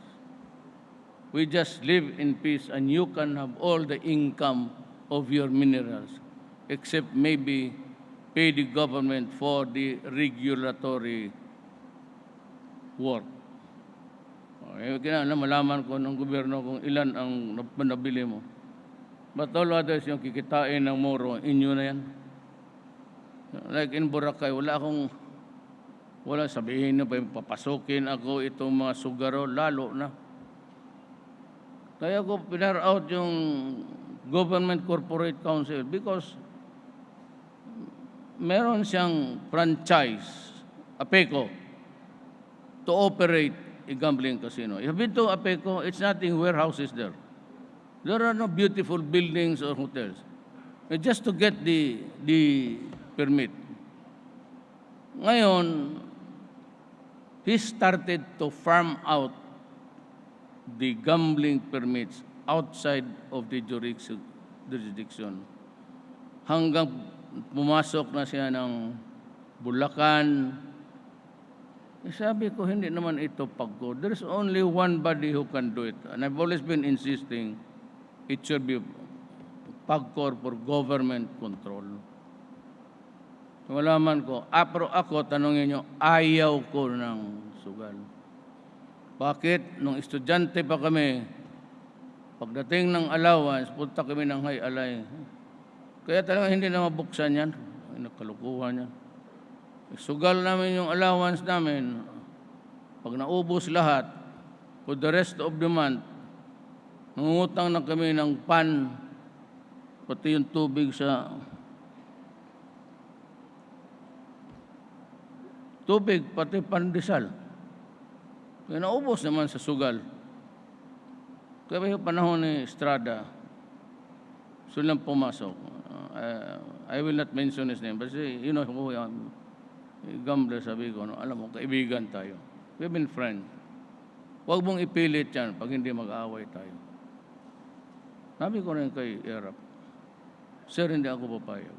We just live in peace and you can have all the income of your minerals, except maybe pay the government for the regulatory work. Kailangan malaman ko ng gobyerno kung ilan ang nabili mo. But all others yung kikitain ng Moro, inyo na yan. Like in Boracay, wala sabihin na pa papasukin ako itong mga sugaro, lalo na. Kaya ko pinar out yung Government Corporate Council because meron siyang franchise, APECO, to operate a gambling casino. If you've been to APECO, it's nothing warehouses there. There are no beautiful buildings or hotels. Just to get the permit. Ngayon, he started to farm out the gambling permits outside of the jurisdiction. Hanggang pumasok na siya ng Bulacan. Sabi ko, hindi naman ito pagko. There's only one body who can do it. And I've always been insisting it should be PAGCOR for government control. Malaman ko, pero ako, tanongin nyo, ayaw ko ng sugal. Bakit? Nung estudyante pa kami, pagdating ng allowance, punta kami ng high alay. Kaya talaga hindi na mabuksan yan. Ay, nagkalukuhan yan. Sugal namin yung allowance namin. Pag naubos lahat, for the rest of the month, nangungutang na kami ng pan, pati yung tubig sa tubig, pati pandesal. Kaya naubos naman sa sugal. Kaya yung panahon ni Estrada, sulang pumasok. I will not mention his name, but you know who I am. Gambler, sabi ko, no, alam mo, kaibigan tayo. We've been friends. Huwag mong ipilit yan pag hindi mag-aaway tayo. Sabi ko rin kay Erap, sir, hindi ako papayag.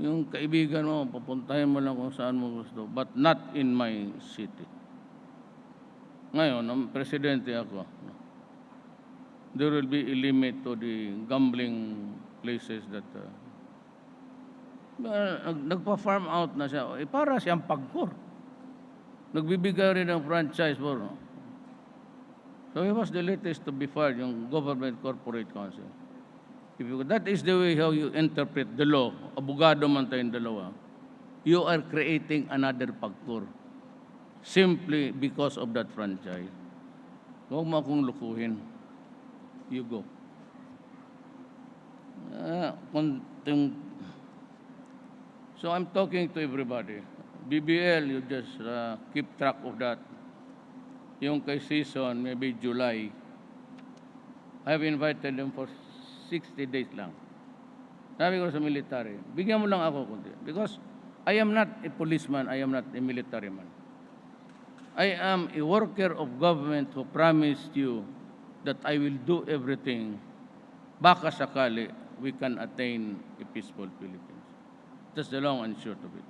Yung kaibigan mo, papuntahin mo lang kung saan mo gusto, but not in my city. Ngayon, ang presidente ako, there will be a limit to the gambling places that nagpa-farm out na siya. Para siyang PAGCOR. Nagbibigay rin ng franchise for. So he was the latest to be fired, yung Government Corporate Council. That is the way how you interpret the law. Abogado man tayong dalawa. You are creating another PAGCOR simply because of that franchise. Huwag mo akong lukuhin. You go. So I'm talking to everybody. BBL, you just keep track of that. Yung kay season, maybe July. I've invited them for 60 days lang. Sabi ko sa military, bigyan mo lang ako kunti. Because I am not a policeman, I am not a military man. I am a worker of government who promised you that I will do everything. Baka sakali we can attain a peaceful Philippines. That's the long and short of it.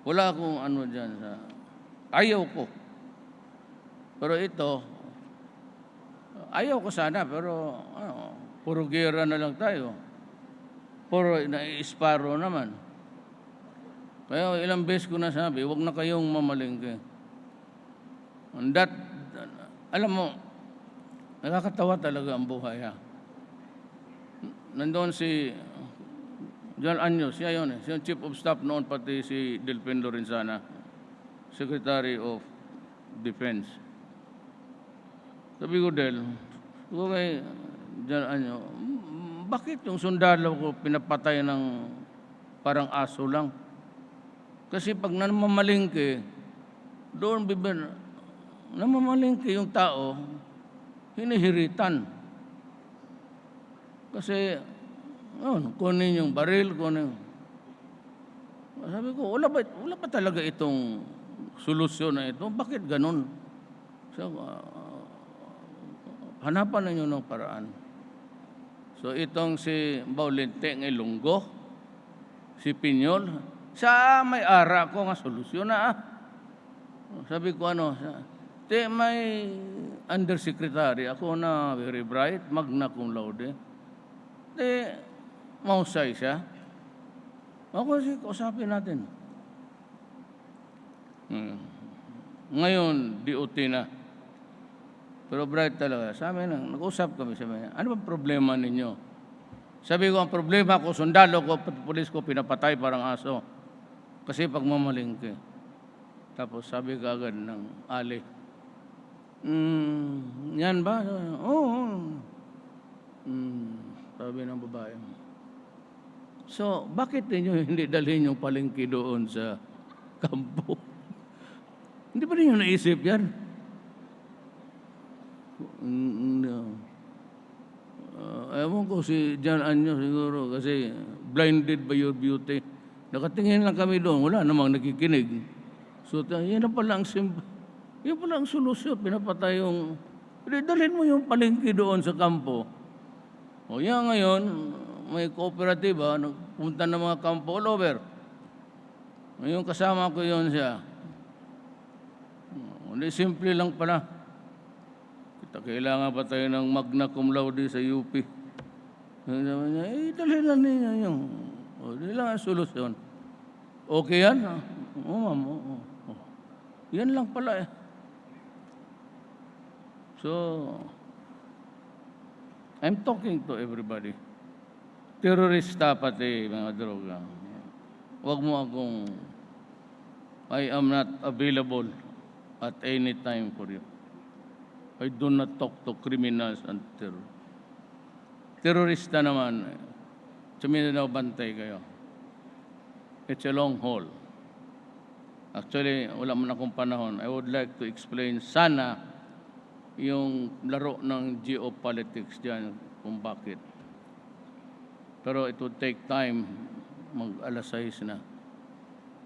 Wala akong ano dyan sa... Ayaw ko. Pero ito, ayaw ko sana, pero puro gera na lang tayo. Puro nai-isparo naman. Kaya ilang beses ko nasabi, huwag na kayong mamalingke. And that, alam mo, nakakatawa talaga ang buhay. Nandoon si John Anyo, siya yun siya yung Chief of Staff noon, pati si Delfin Lorenzana, Secretary of Defense. Sabi ko, Del, kay John Anyo, bakit yung sundalo ko pinapatay ng parang aso lang? Kasi pag namamalingke, doon namamalingke yung tao, hinihiritan. Kasi, kunin yung baril, kunin. Sabi ko, wala ba talaga itong solusyon na ito? Bakit ganun? So, hanapan ninyo ng paraan. So, itong si Baulente ng Ilonggo, si Pinyol, sa may ara ko nga solusyon na. Sabi ko, may undersecretary, ako na very bright, magna cum laude. Mahusay siya. Ako kausapin natin. Ngayon, DOT na. Pero bright talaga. Sabi nag-usap kami. Sabi, ano ba problema ninyo? Sabi ko, ang problema ko, sundalo ko, pulis ko, pinapatay parang aso. Kasi pagmamalingke. Tapos sabi ka agad ng ali, yan ba? Oo. Sabi ng babae. So, bakit ninyo hindi dalhin yung palengke doon sa kampo? Hindi ba ninyo naisip yan? Ewan ko si John Anyo siguro kasi blinded by your beauty. Nakatingin lang kami doon, wala namang nakikinig. So, yan na pala yan pala ang solusyon. Pinapatay yung... Dalhin mo yung palengke doon sa kampo. O yan ngayon, may kooperatiba, nagpunta ng mga kampo all over. Ngayon kasama ko yun siya. Hindi, simple lang pala. Kailangan pa tayo ng magna cum laude sa UP. Sabi niya, dalhin lang niya yung... Hindi lang ang solusyon. Okay yan? Oo, ma'am. Yan lang pala . So, I'm talking to everybody. Terorista pati mga droga. Huwag mo akong... I am not available at any time for you. I do not talk to criminals and terror. Terorista naman, suminanaw bantay kayo. It's a long haul. Actually, wala man akong panahon. I would like to explain sana yung laro ng geopolitics dyan kung bakit. Pero it would take time, mag-alas 6 na.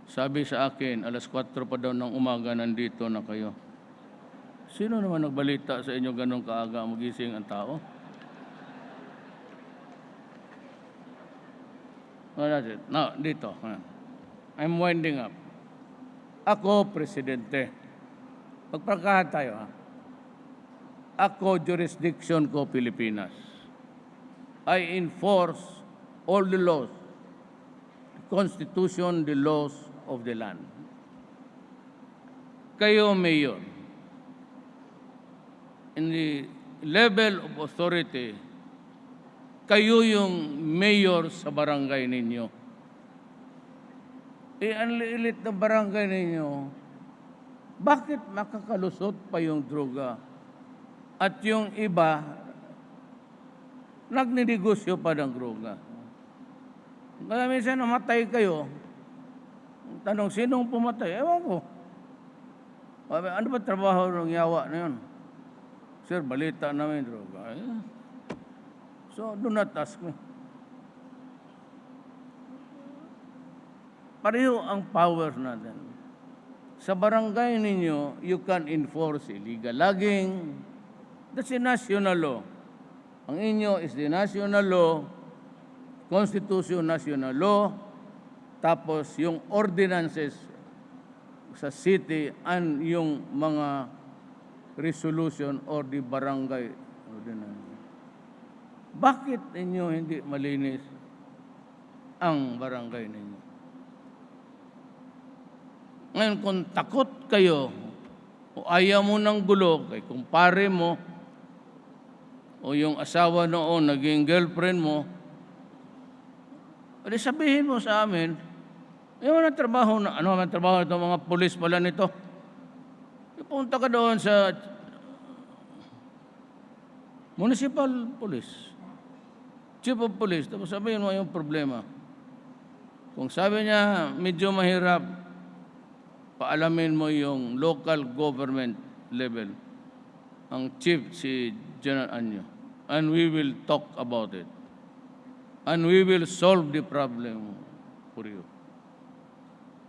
Sabi sa akin, alas 4 pa daw ng umaga nandito na kayo. Sino naman nagbalita sa inyo ganun kaaga magising ang tao? That's it. Now, dito. I'm winding up. Ako, Presidente. Pagprakahan tayo, Ako, jurisdiction ko, Pilipinas. I enforce all the laws, the Constitution, the laws of the land. Kayo, Mayor, in the level of authority, kayo yung mayor sa barangay ninyo. Ang liit na barangay ninyo, bakit makakalusot pa yung droga? At yung iba, nagninegosyo pa ng droga. Kaya minsan namatay kayo, tanong, sinong pumatay? Ewan ko. Ano ba trabaho ng yawa na yun? Sir, balita namin droga. So, do not ask me. Pareho ang powers natin. Sa barangay ninyo, you can enforce illegal logging. That's a national law. Ang inyo is the national law, Constitution, national law, tapos yung ordinances sa city and yung mga resolution or the barangay ordinance. Bakit ninyo hindi malinis ang barangay ninyo? Ngayon, kung takot kayo o ayaw mo ng gulo, kay kumpare mo o yung asawa noon, naging girlfriend mo, edi sabihin mo sa amin, yung mga trabaho na, ano ang trabaho nito, mga pulis pala nito. Punta ka doon sa municipal police, chief of police, tapos sabihin mo yung problema. Kung sabi niya, medyo mahirap, paalamin mo yung local government level. Ang chief, si General Anyo. And we will talk about it. And we will solve the problem for you.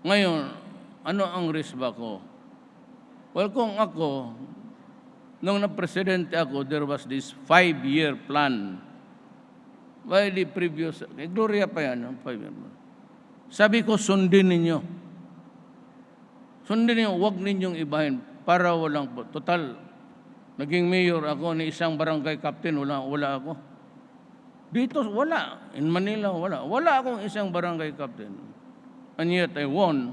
Ngayon, ano ang risk ba ko? Well, kung ako, nung na-presidente ako, there was this 5-year plan by the previous, Gloria pa yan, 5-year plan. Sabi ko, sundin ninyo. Sundin ninyo, huwag ninyong ibahin para walang, total, naging mayor ako ni isang barangay captain, wala ako. Dito, wala. In Manila, wala. Wala akong isang barangay captain. And yet, I won.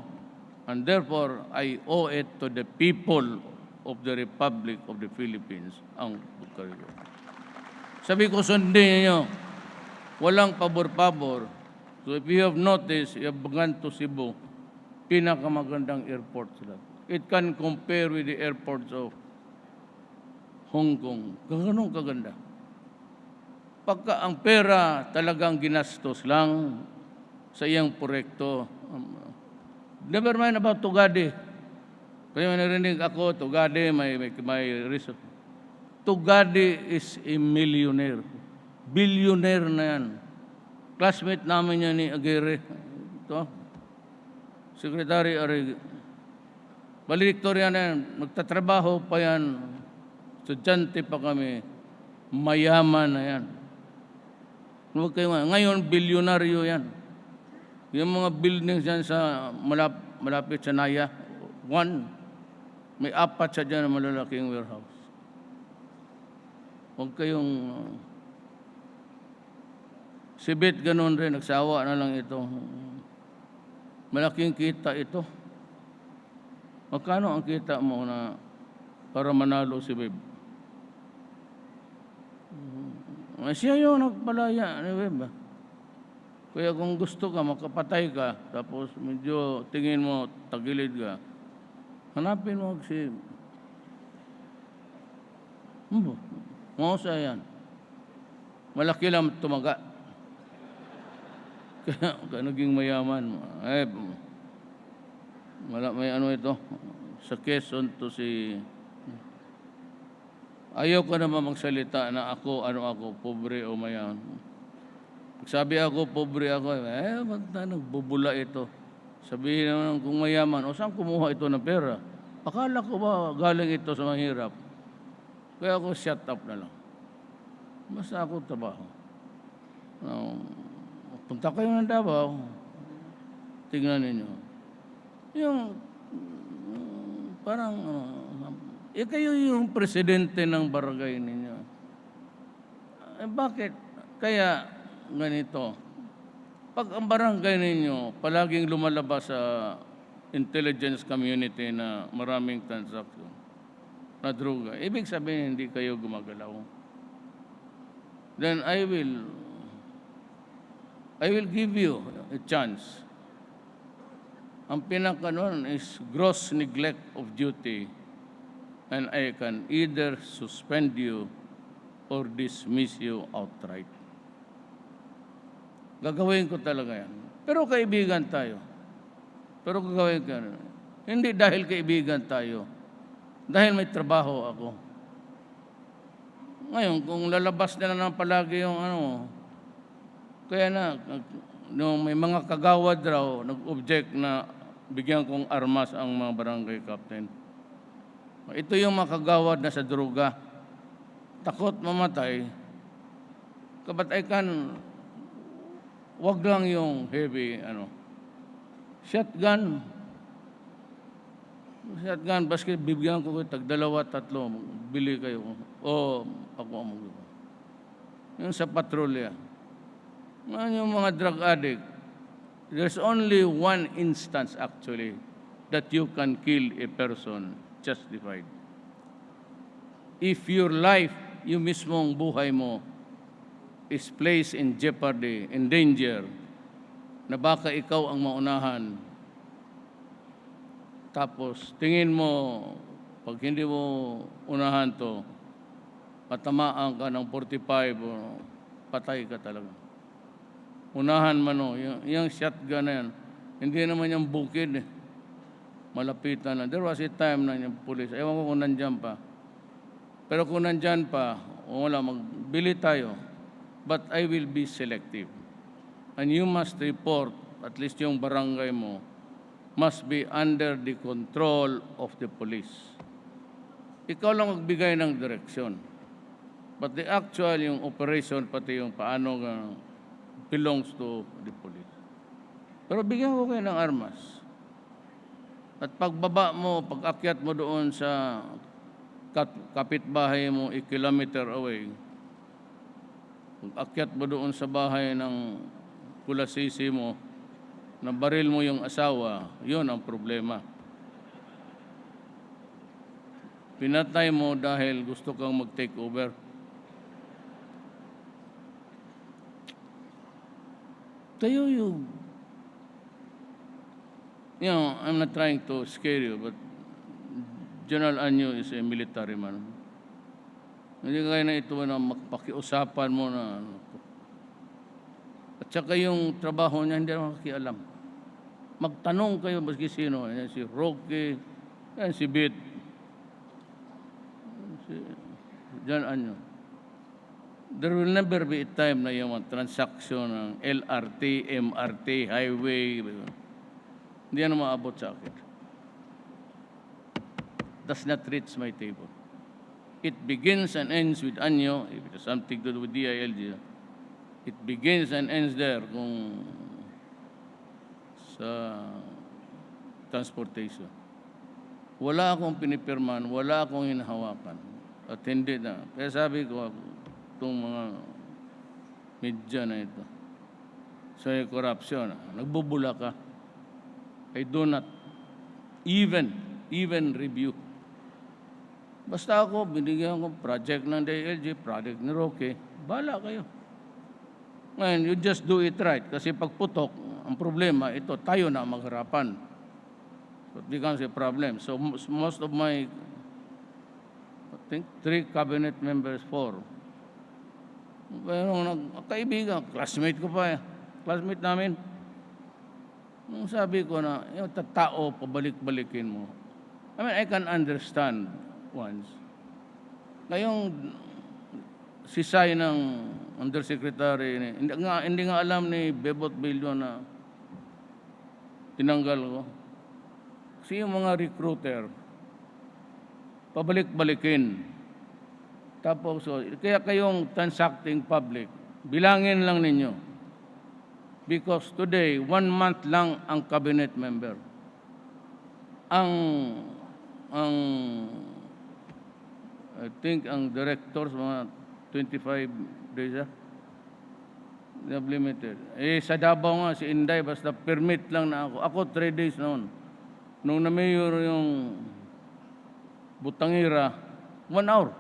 And therefore, I owe it to the people of the Republic of the Philippines ang pagkarigo. Sabi ko, sundin niyo, walang pabor-pabor. So if you have noticed, you have gone to Cebu, pinakamagandang airport sila. It can compare with the airports of Hong Kong. Ganun kaganda. Pagka ang pera talagang ginastos lang sa iyang proyekto, never mind about Tugadi. Kaya may narinig ako, Tugadi, may resort. Tugadi is a millionaire. Billionaire na yan. Classmate namin yan ni Aguirre. Ito, Secretary Arig. Valedictorian na yan. Nagtatrabaho pa yan. Estudyante pa kami. Mayaman na yan. Ngayon, bilyonaryo yan. Yung mga buildings yan sa malapit sa Naya, may 4 siya dyan na malalaking warehouse. Huwag kayong sibit ganun rin, nagsawa na lang ito. Malaking kita ito. Magkano ang kita mo na para manalo si Web? Siya yung nagpalaya ni Web. Kaya kung gusto ka, makapatay ka, tapos medyo tingin mo, tagilid ka, hanapin mo si Rosa yan. Malaki lang tumaga. Kaya naging mayaman. May ano ito, sa Quezon to si... Ayaw ko naman magsalita na ako, pobre o mayaman. Sabi ako, pobre ako, ba't nagbubula ito? Sabihin naman kung mayaman, saan kumuha ito ng pera? Akala ko ba galing ito sa mahirap? Kaya ako shut up na lang. Basta ako trabaho. Punta kayo ng Davao, tingnan ninyo. Yung parang, kayo yung presidente ng barangay ninyo. Bakit? Kaya, ganito, pag ang barangay ninyo palaging lumalabas sa intelligence community na maraming transaction na droga, ibig sabihin hindi kayo gumagalaw. Then I will give you a chance. Ang pinaka-nun is gross neglect of duty, and I can either suspend you or dismiss you outright. Gagawin ko talaga yan. Pero kaibigan tayo. Pero gagawin ko yan. Hindi dahil kaibigan tayo. Dahil may trabaho ako. Ngayon, kung lalabas na lang palagi yung kaya na, nung may mga kagawad raw, nag-object na bigyan kong armas ang mga barangay captain. Ito yung makagawad na sa droga. Takot mamatay. But I can, wag lang yung heavy, shotgun. Shotgun, baski bibigyan ko kayo, tag-2, 3, bili kayo. O, ako ang mag-iba. Yung sa patrolya. Yung mga drug addict, there's only one instance actually that you can kill a person justified. If your life, yung mismong buhay mo, is placed in jeopardy, in danger, na baka ikaw ang maunahan, tapos tingin mo, pag hindi mo unahan to, patamaan ka ng 45, patay ka talaga. Unahan man o, yung shotgun na yan, hindi naman yung bukid eh. Malapitan na. There was a time na yung police, ewan ko kung nandyan pa. Pero kung nandyan pa, wala, magbili tayo. But I will be selective. And you must report, at least yung barangay mo, must be under the control of the police. Ikaw lang magbigay ng direksyon. But the actual, yung operation, pati yung paano belongs to the police. Pero bigyan ko kayo ng armas. At pagbaba mo, pag-akyat mo doon sa kapitbahay mo, 1 kilometer away, pag-akyat mo doon sa bahay ng kulasisi mo, na baril mo yung asawa, yun ang problema. Pinatay mo dahil gusto kang mag-take over. Tayo yung, I'm not trying to scare you, but General Anyo is a military man. Hindi kaya na ito na magpakiusapan mo na. At saka yung trabaho niya, hindi naman makialam. Magtanong kayo, maski sino. Yan si Roque, yan si Bit, si John Anyo. There will never be a time na yung transaction ng LRT, MRT, highway, hindi yan maabot sa akin. Does not reach my table. It begins and ends with Anyo, if it has something to do with DILG. It begins and ends there kung sa transportation. Wala akong pinipirman, wala akong hinahawakan. At hindi na. Kaya sabi ko, itong mga media na ito, sa corruption, nagbubula ka. I do not even review. Basta ako, binigyan ko project ng DILG, project ni Roque, bahala kayo. Ngayon, you just do it right. Kasi pag putok, ang problema, ito, tayo na magharapan. So it becomes a problem. So most of my, I think, 3 cabinet members, 4, pero kaibigan, classmate ko pa classmate namin. Nung sabi ko na, yung tao, pabalik-balikin mo. I mean, I can understand once. Ngayong sisay ng undersecretary, hindi nga alam ni Bebot Bilyo na tinanggal ko. Kasi yung mga recruiter, pabalik-balikin. Tapos, kaya kayong transacting public, bilangin lang ninyo. Because today, 1 month lang ang cabinet member. I think ang directors, mga 25 days, they have limited. Sa Davao nga, si Inday, basta permit lang na ako. Ako, 3 days noon. Nung na-mayor yung Butangira, 1 hour.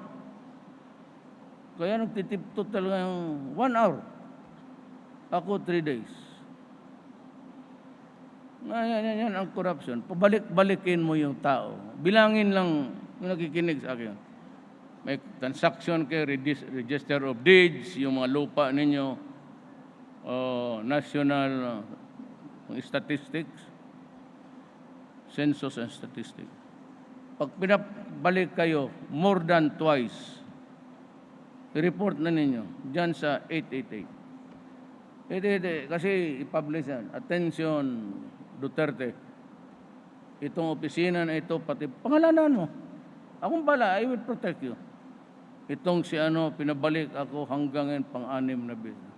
Kaya nagtitipto talaga yung 1 hour. Ako, 3 days. Yan ang corruption. Pabalik-balikin mo yung tao. Bilangin lang yung nakikinig sa akin. May transaction kay Register of Deeds, yung mga lupa ninyo, national statistics, census and statistics. Pag pinabalik kayo more than twice, i-report na ninyo dyan sa 888. Kasi i-publish yan. Attention, Duterte. itong opisina na ito, pati pangalanan mo. Akong bala, I will protect you. Itong si ano, pinabalik ako hanggang ngayon pang-anim na beses.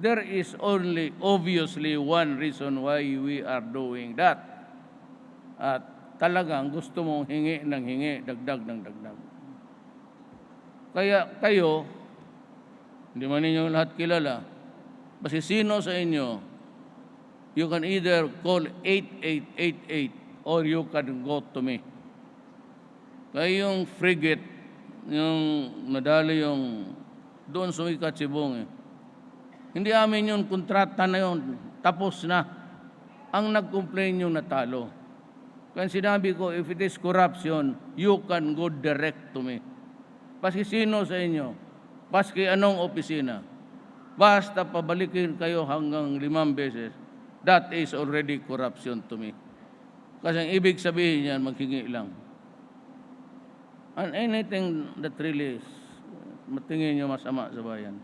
There is only obviously one reason why we are doing that. At talagang gusto mong hingi ng hingi, dagdag ng dagdag. Kaya kayo, hindi man ninyo lahat kilala, basta sino sa inyo, you can either call 8888 or you can go to me. Kaya yung frigate, yung nadali yung doon sumikat si Bong, hindi amin yung kontrata na yun, tapos na. Ang nag-complain yung natalo. Kaya sinabi ko, if it is corruption, you can go direct to me. Paski sino sa inyo, paski anong opisina, basta pabalikin kayo hanggang 5 beses, that is already corruption to me. Kasi ang ibig sabihin yan, maghingi lang. And anything that really is, matingin nyo masama sa bayan.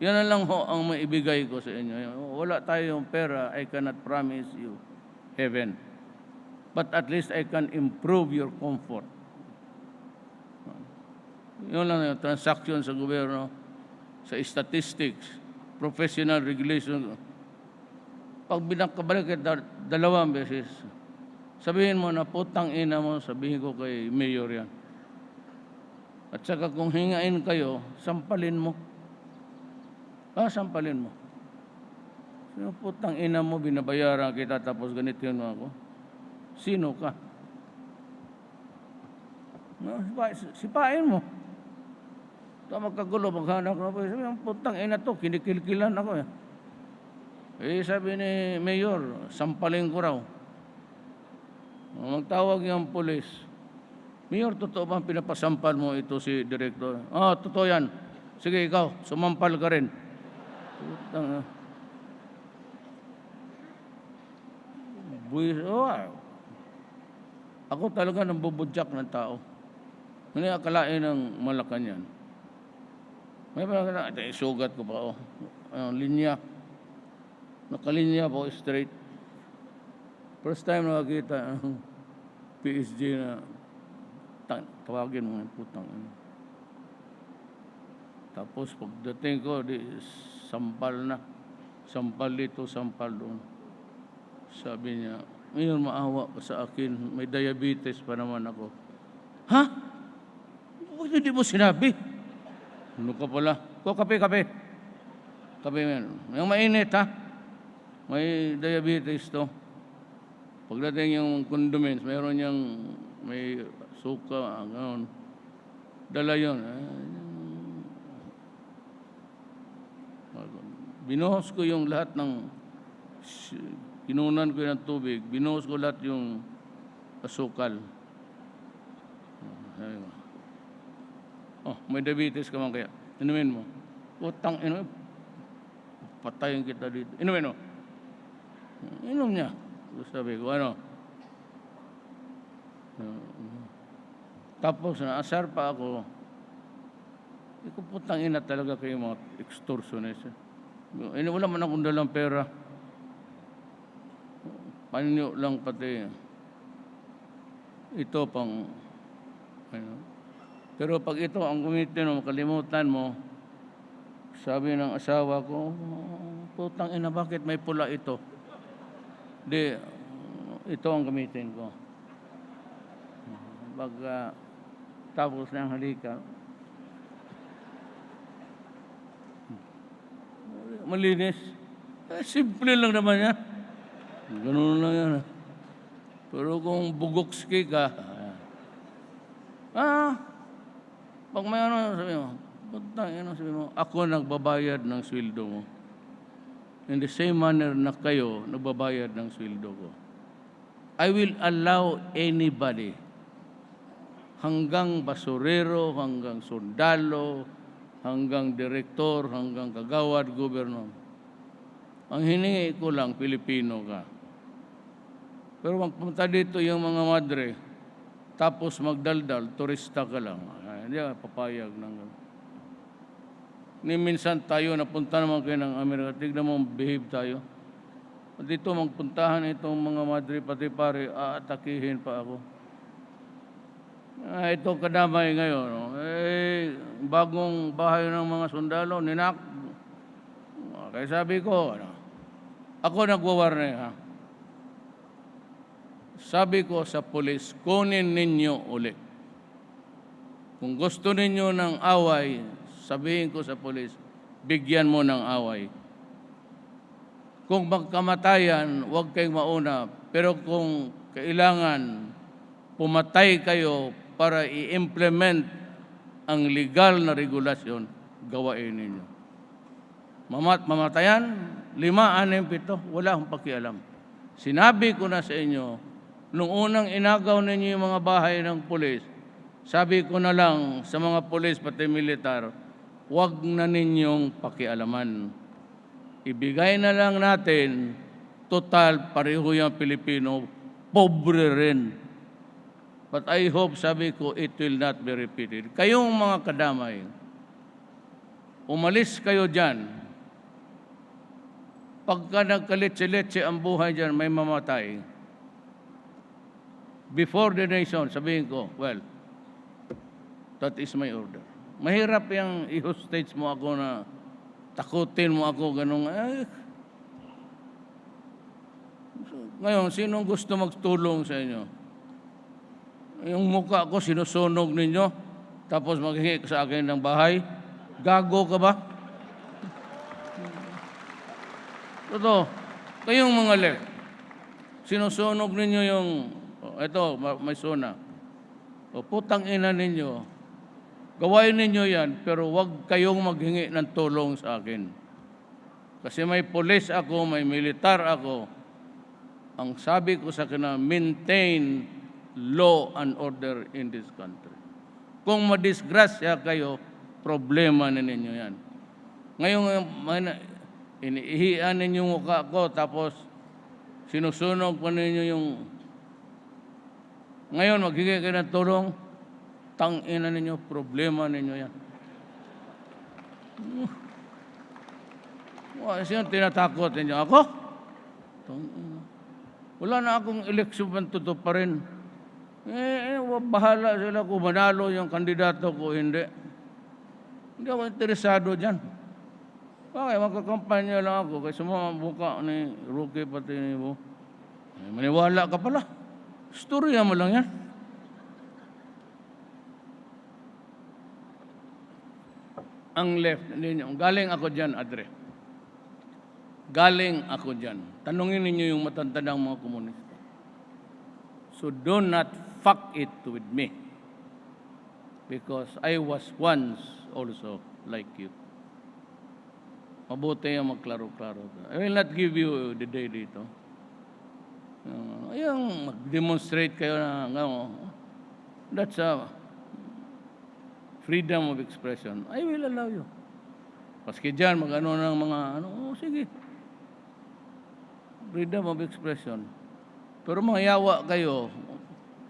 Yan na lang ho ang maibigay ko sa inyo. Wala tayong pera, I cannot promise you heaven. But at least I can improve your comfort. Yun lang yung transaction sa gobyerno, sa statistics, professional regulation. Pag binakabalik ka 2 beses, sabihin mo na putang ina mo, sabihin ko kay mayor yan. At saka kung hingain kayo, sampalin mo. Sampalin mo. Sino putang ina mo, binabayaran kita tapos ganito yun ako? Sino ka? No, sipain mo. Ito magkagulo, maghanap na po. Sabi, ang putang ina to, kinikilkilan ako. Sabi ni Mayor, sampalin ko raw. Magtawag yung pulis. Mayor, totoo ba pinapasampal mo ito si Direktor? Totoo yan. Sige, ikaw, sumampal ka rin. Putang Ako talaga nang bubudyak ng tao. Hindi akalain ng Malacanang. May pala sugat ko pa, linya. Nakalinya po straight. First time nakakita PSG na tawagin mo yung putang. Tapos pagdating ko, sampal na. Sampal dito, sampal doon. Sabi niya, ngayon maawa ka sa akin, may diabetes pa naman ako. Ha? Bakit hindi mo sinabi? Ano ka pala? Kape. Kape yan. Yung mainit ha? May diabetes to. Pagdating yung condiments, mayroon niyang may suka, gano'n. Dala yun. Binuhos ko yung lahat ng, kinunan ko ng tubig, binuhos ko lahat yung asukal. May diabetes ka man kaya. Inumin mo. Utang, inumin. Patayin kita dito. Inumin mo. Inom niya. Sabi ko, Tapos naasar pa ako. Putang ina talaga kayo mga extortionist. Wala man akong dalang pera. Paninyo lang pati. Ito pang, Pero pag ito ang gamitin mo, makalimutan mo, sabi ng asawa ko, putang ina, bakit may pula ito? Ito ang gamitin ko. Tapos ng halika, malinis. Simple lang naman yan. Ganun lang yan. Pero kung bugokski ka, pag may sabi mo, sabi mo, ako nagbabayad ng sweldo mo. In the same manner na kayo nagbabayad ng sweldo ko. I will allow anybody, hanggang basurero, hanggang sundalo, hanggang direktor, hanggang kagawad, gobyerno. Ang hiningi ko lang, Filipino ka. Pero magpunta dito yung mga madre, tapos magdaldal, turista ka lang. Hindi ka papayag ng minsan tayo napunta naman kayo ng Amerika, tignan mo, behave tayo. dito magpuntahan itong mga madre pati pare, aatakihin pa ako. Ito kadamay ngayon, no? Bagong bahay ng mga sundalo, ninak. Kaya sabi ko, ako nagwawarning, ha? Sabi ko sa pulis, kunin ninyo uli. Kung gusto ninyo ng away, sabihin ko sa pulis, bigyan mo ng away. Kung magkamatayan, huwag kayong mauna. Pero kung kailangan pumatay kayo para i-implement ang legal na regulasyon, gawain ninyo. Mamatayan, 5, 6, 7, wala akong pakialam. Sinabi ko na sa inyo, nung unang inagaw ninyo yung mga bahay ng pulis, sabi ko na lang sa mga pulis pati militar, huwag na ninyong pakialaman. Ibigay na lang natin, total, pareho yung Pilipino, pobre rin. But I hope, sabi ko, it will not be repeated. Kayong mga kadamay, umalis kayo dyan. Pagka nagkaletse-letse ang buhay dyan, may mamatay. Before the nation, sabihin ko, well, that is my order. Mahirap yung i-hostage mo ako na takutin mo ako, ganun. Ngayon, sinong gusto magtulong sa inyo? Yung mukha ko, sinusunog ninyo, tapos maghingi sa akin ng bahay. Gago ka ba? Totoo. Kayong mga left, sinusunog ninyo yung, eto, may sona. O putang ina ninyo, gawain ninyo yan, pero wag kayong maghingi ng tulong sa akin. Kasi may pulis ako, may militar ako. Ang sabi ko sa kanya, maintain law and order in this country. Kung madisgrasya kayo, problema na ninyo yan. Ngayon, iniihian ninyo mukha ko, tapos sinusunog pa ninyo yung... Ngayon, maghingi kayo ng tulong, tangina ninyo, problema ninyo yan. Sino tinatakot ninyo? Ako? Wala na akong eleksyon pantuto pa rin. Bahala sila kung manalo yung kandidato ko, hindi. Hindi ako interesado dyan. Okay, magkakampanya lang ako kasi buka ni Rookie pati ni mo. Maniwala ka pala. Storya mo lang yan. Ang left, galing ako dyan, Adre. Galing ako dyan. Tanungin ninyo yung matandang mga komunista. So do not fuck it with me. Because I was once also like you. Mabuti yung magklaro-klaro. I will not give you the day dito. Yung mag-demonstrate kayo na, that's a freedom of expression. I will allow you. Paski dyan, mag-ano ng mga, sige. Freedom of expression. Pero mga yawa kayo,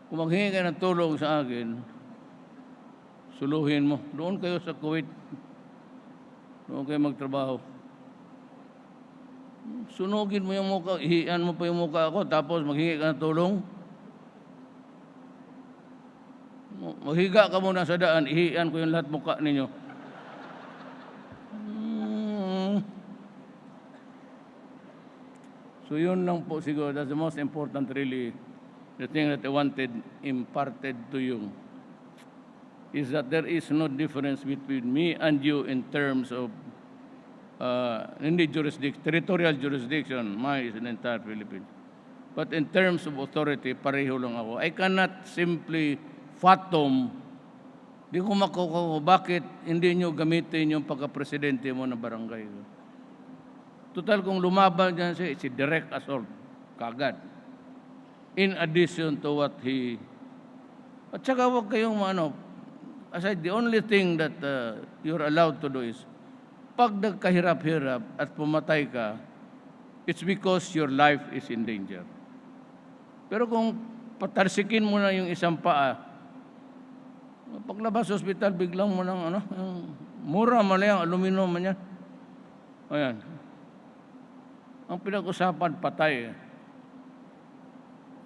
kung maghingi kayo ng tulong sa akin, suluhin mo. Doon kayo sa Kuwait. Doon kayo magtrabaho. Sunugin mo yung mukha, ihian mo pa yung mukha ako, tapos maghingi ka ng tulong. Maghiga ka muna sa daan, ihian ko yung lahat mukha ninyo. So yun lang po siguro, that's the most important really, the thing that I wanted imparted to you, is that there is no difference between me and you in terms of hindi territorial jurisdiction, mine is an entire Philippines. But in terms of authority, pareho lang ako. I cannot simply fathom, di ko makukuha, bakit hindi nyo gamitin yung pagka-presidente mo ng barangay. Total, kung lumaban dyan siya, it's a direct assault, kagad. In addition to what he... At saka huwag kayong aside, the only thing that you're allowed to do is, pag nagkahirap-hirap at pumatay ka, it's because your life is in danger. Pero kung patarsikin mo na yung isang paa, paglabas sa ospital, biglang mo ng mura man lang, aluminum man yan. Ayan. Ang pinag-usapan, patay.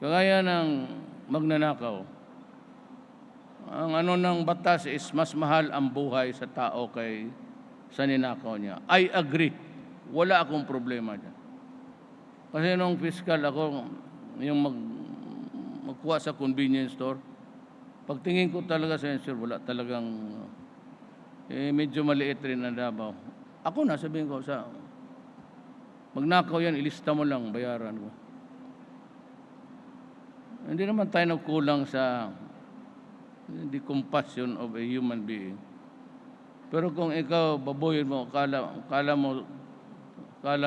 Kagaya ng magnanakaw. Ang ano ng batas is mas mahal ang buhay sa tao kay sa ninakaw niya. I agree. Wala akong problema dyan. Kasi nung fiscal ako, yung magkuha sa convenience store, pagtingin ko talaga sa sir, wala talagang, medyo maliit rin na Davao. Ako na, sabihin ko, magnakaw yan, ilista mo lang, bayaran ko. Hindi naman tayo nagkulang sa the compassion of a human being. Pero kung ikaw, baboyin mo, kala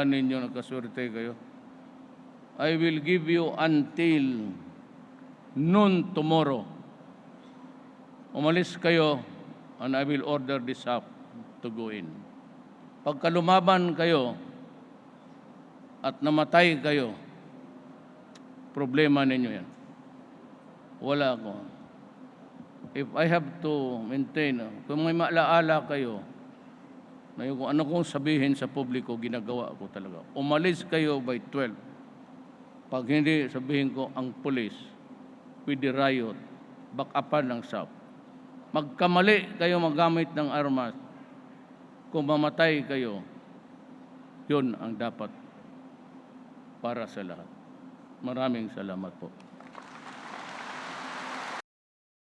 ninyo nagkaswerte kayo, I will give you until noon tomorrow. Umalis kayo and I will order this shop to go in. Pagka lumaban kayo at namatay kayo, problema ninyo yan. Wala ako. If I have to maintain, kung may maalaala kayo, na kung ano kong sabihin sa publiko, ginagawa ko talaga. Umalis kayo by 12. Pag hindi, sabihin ko, ang police, with the riot, back-upan ng SAP. Magkamali kayo magamit ng armas, kung mamatay kayo, yun ang dapat para sa lahat. Maraming salamat po.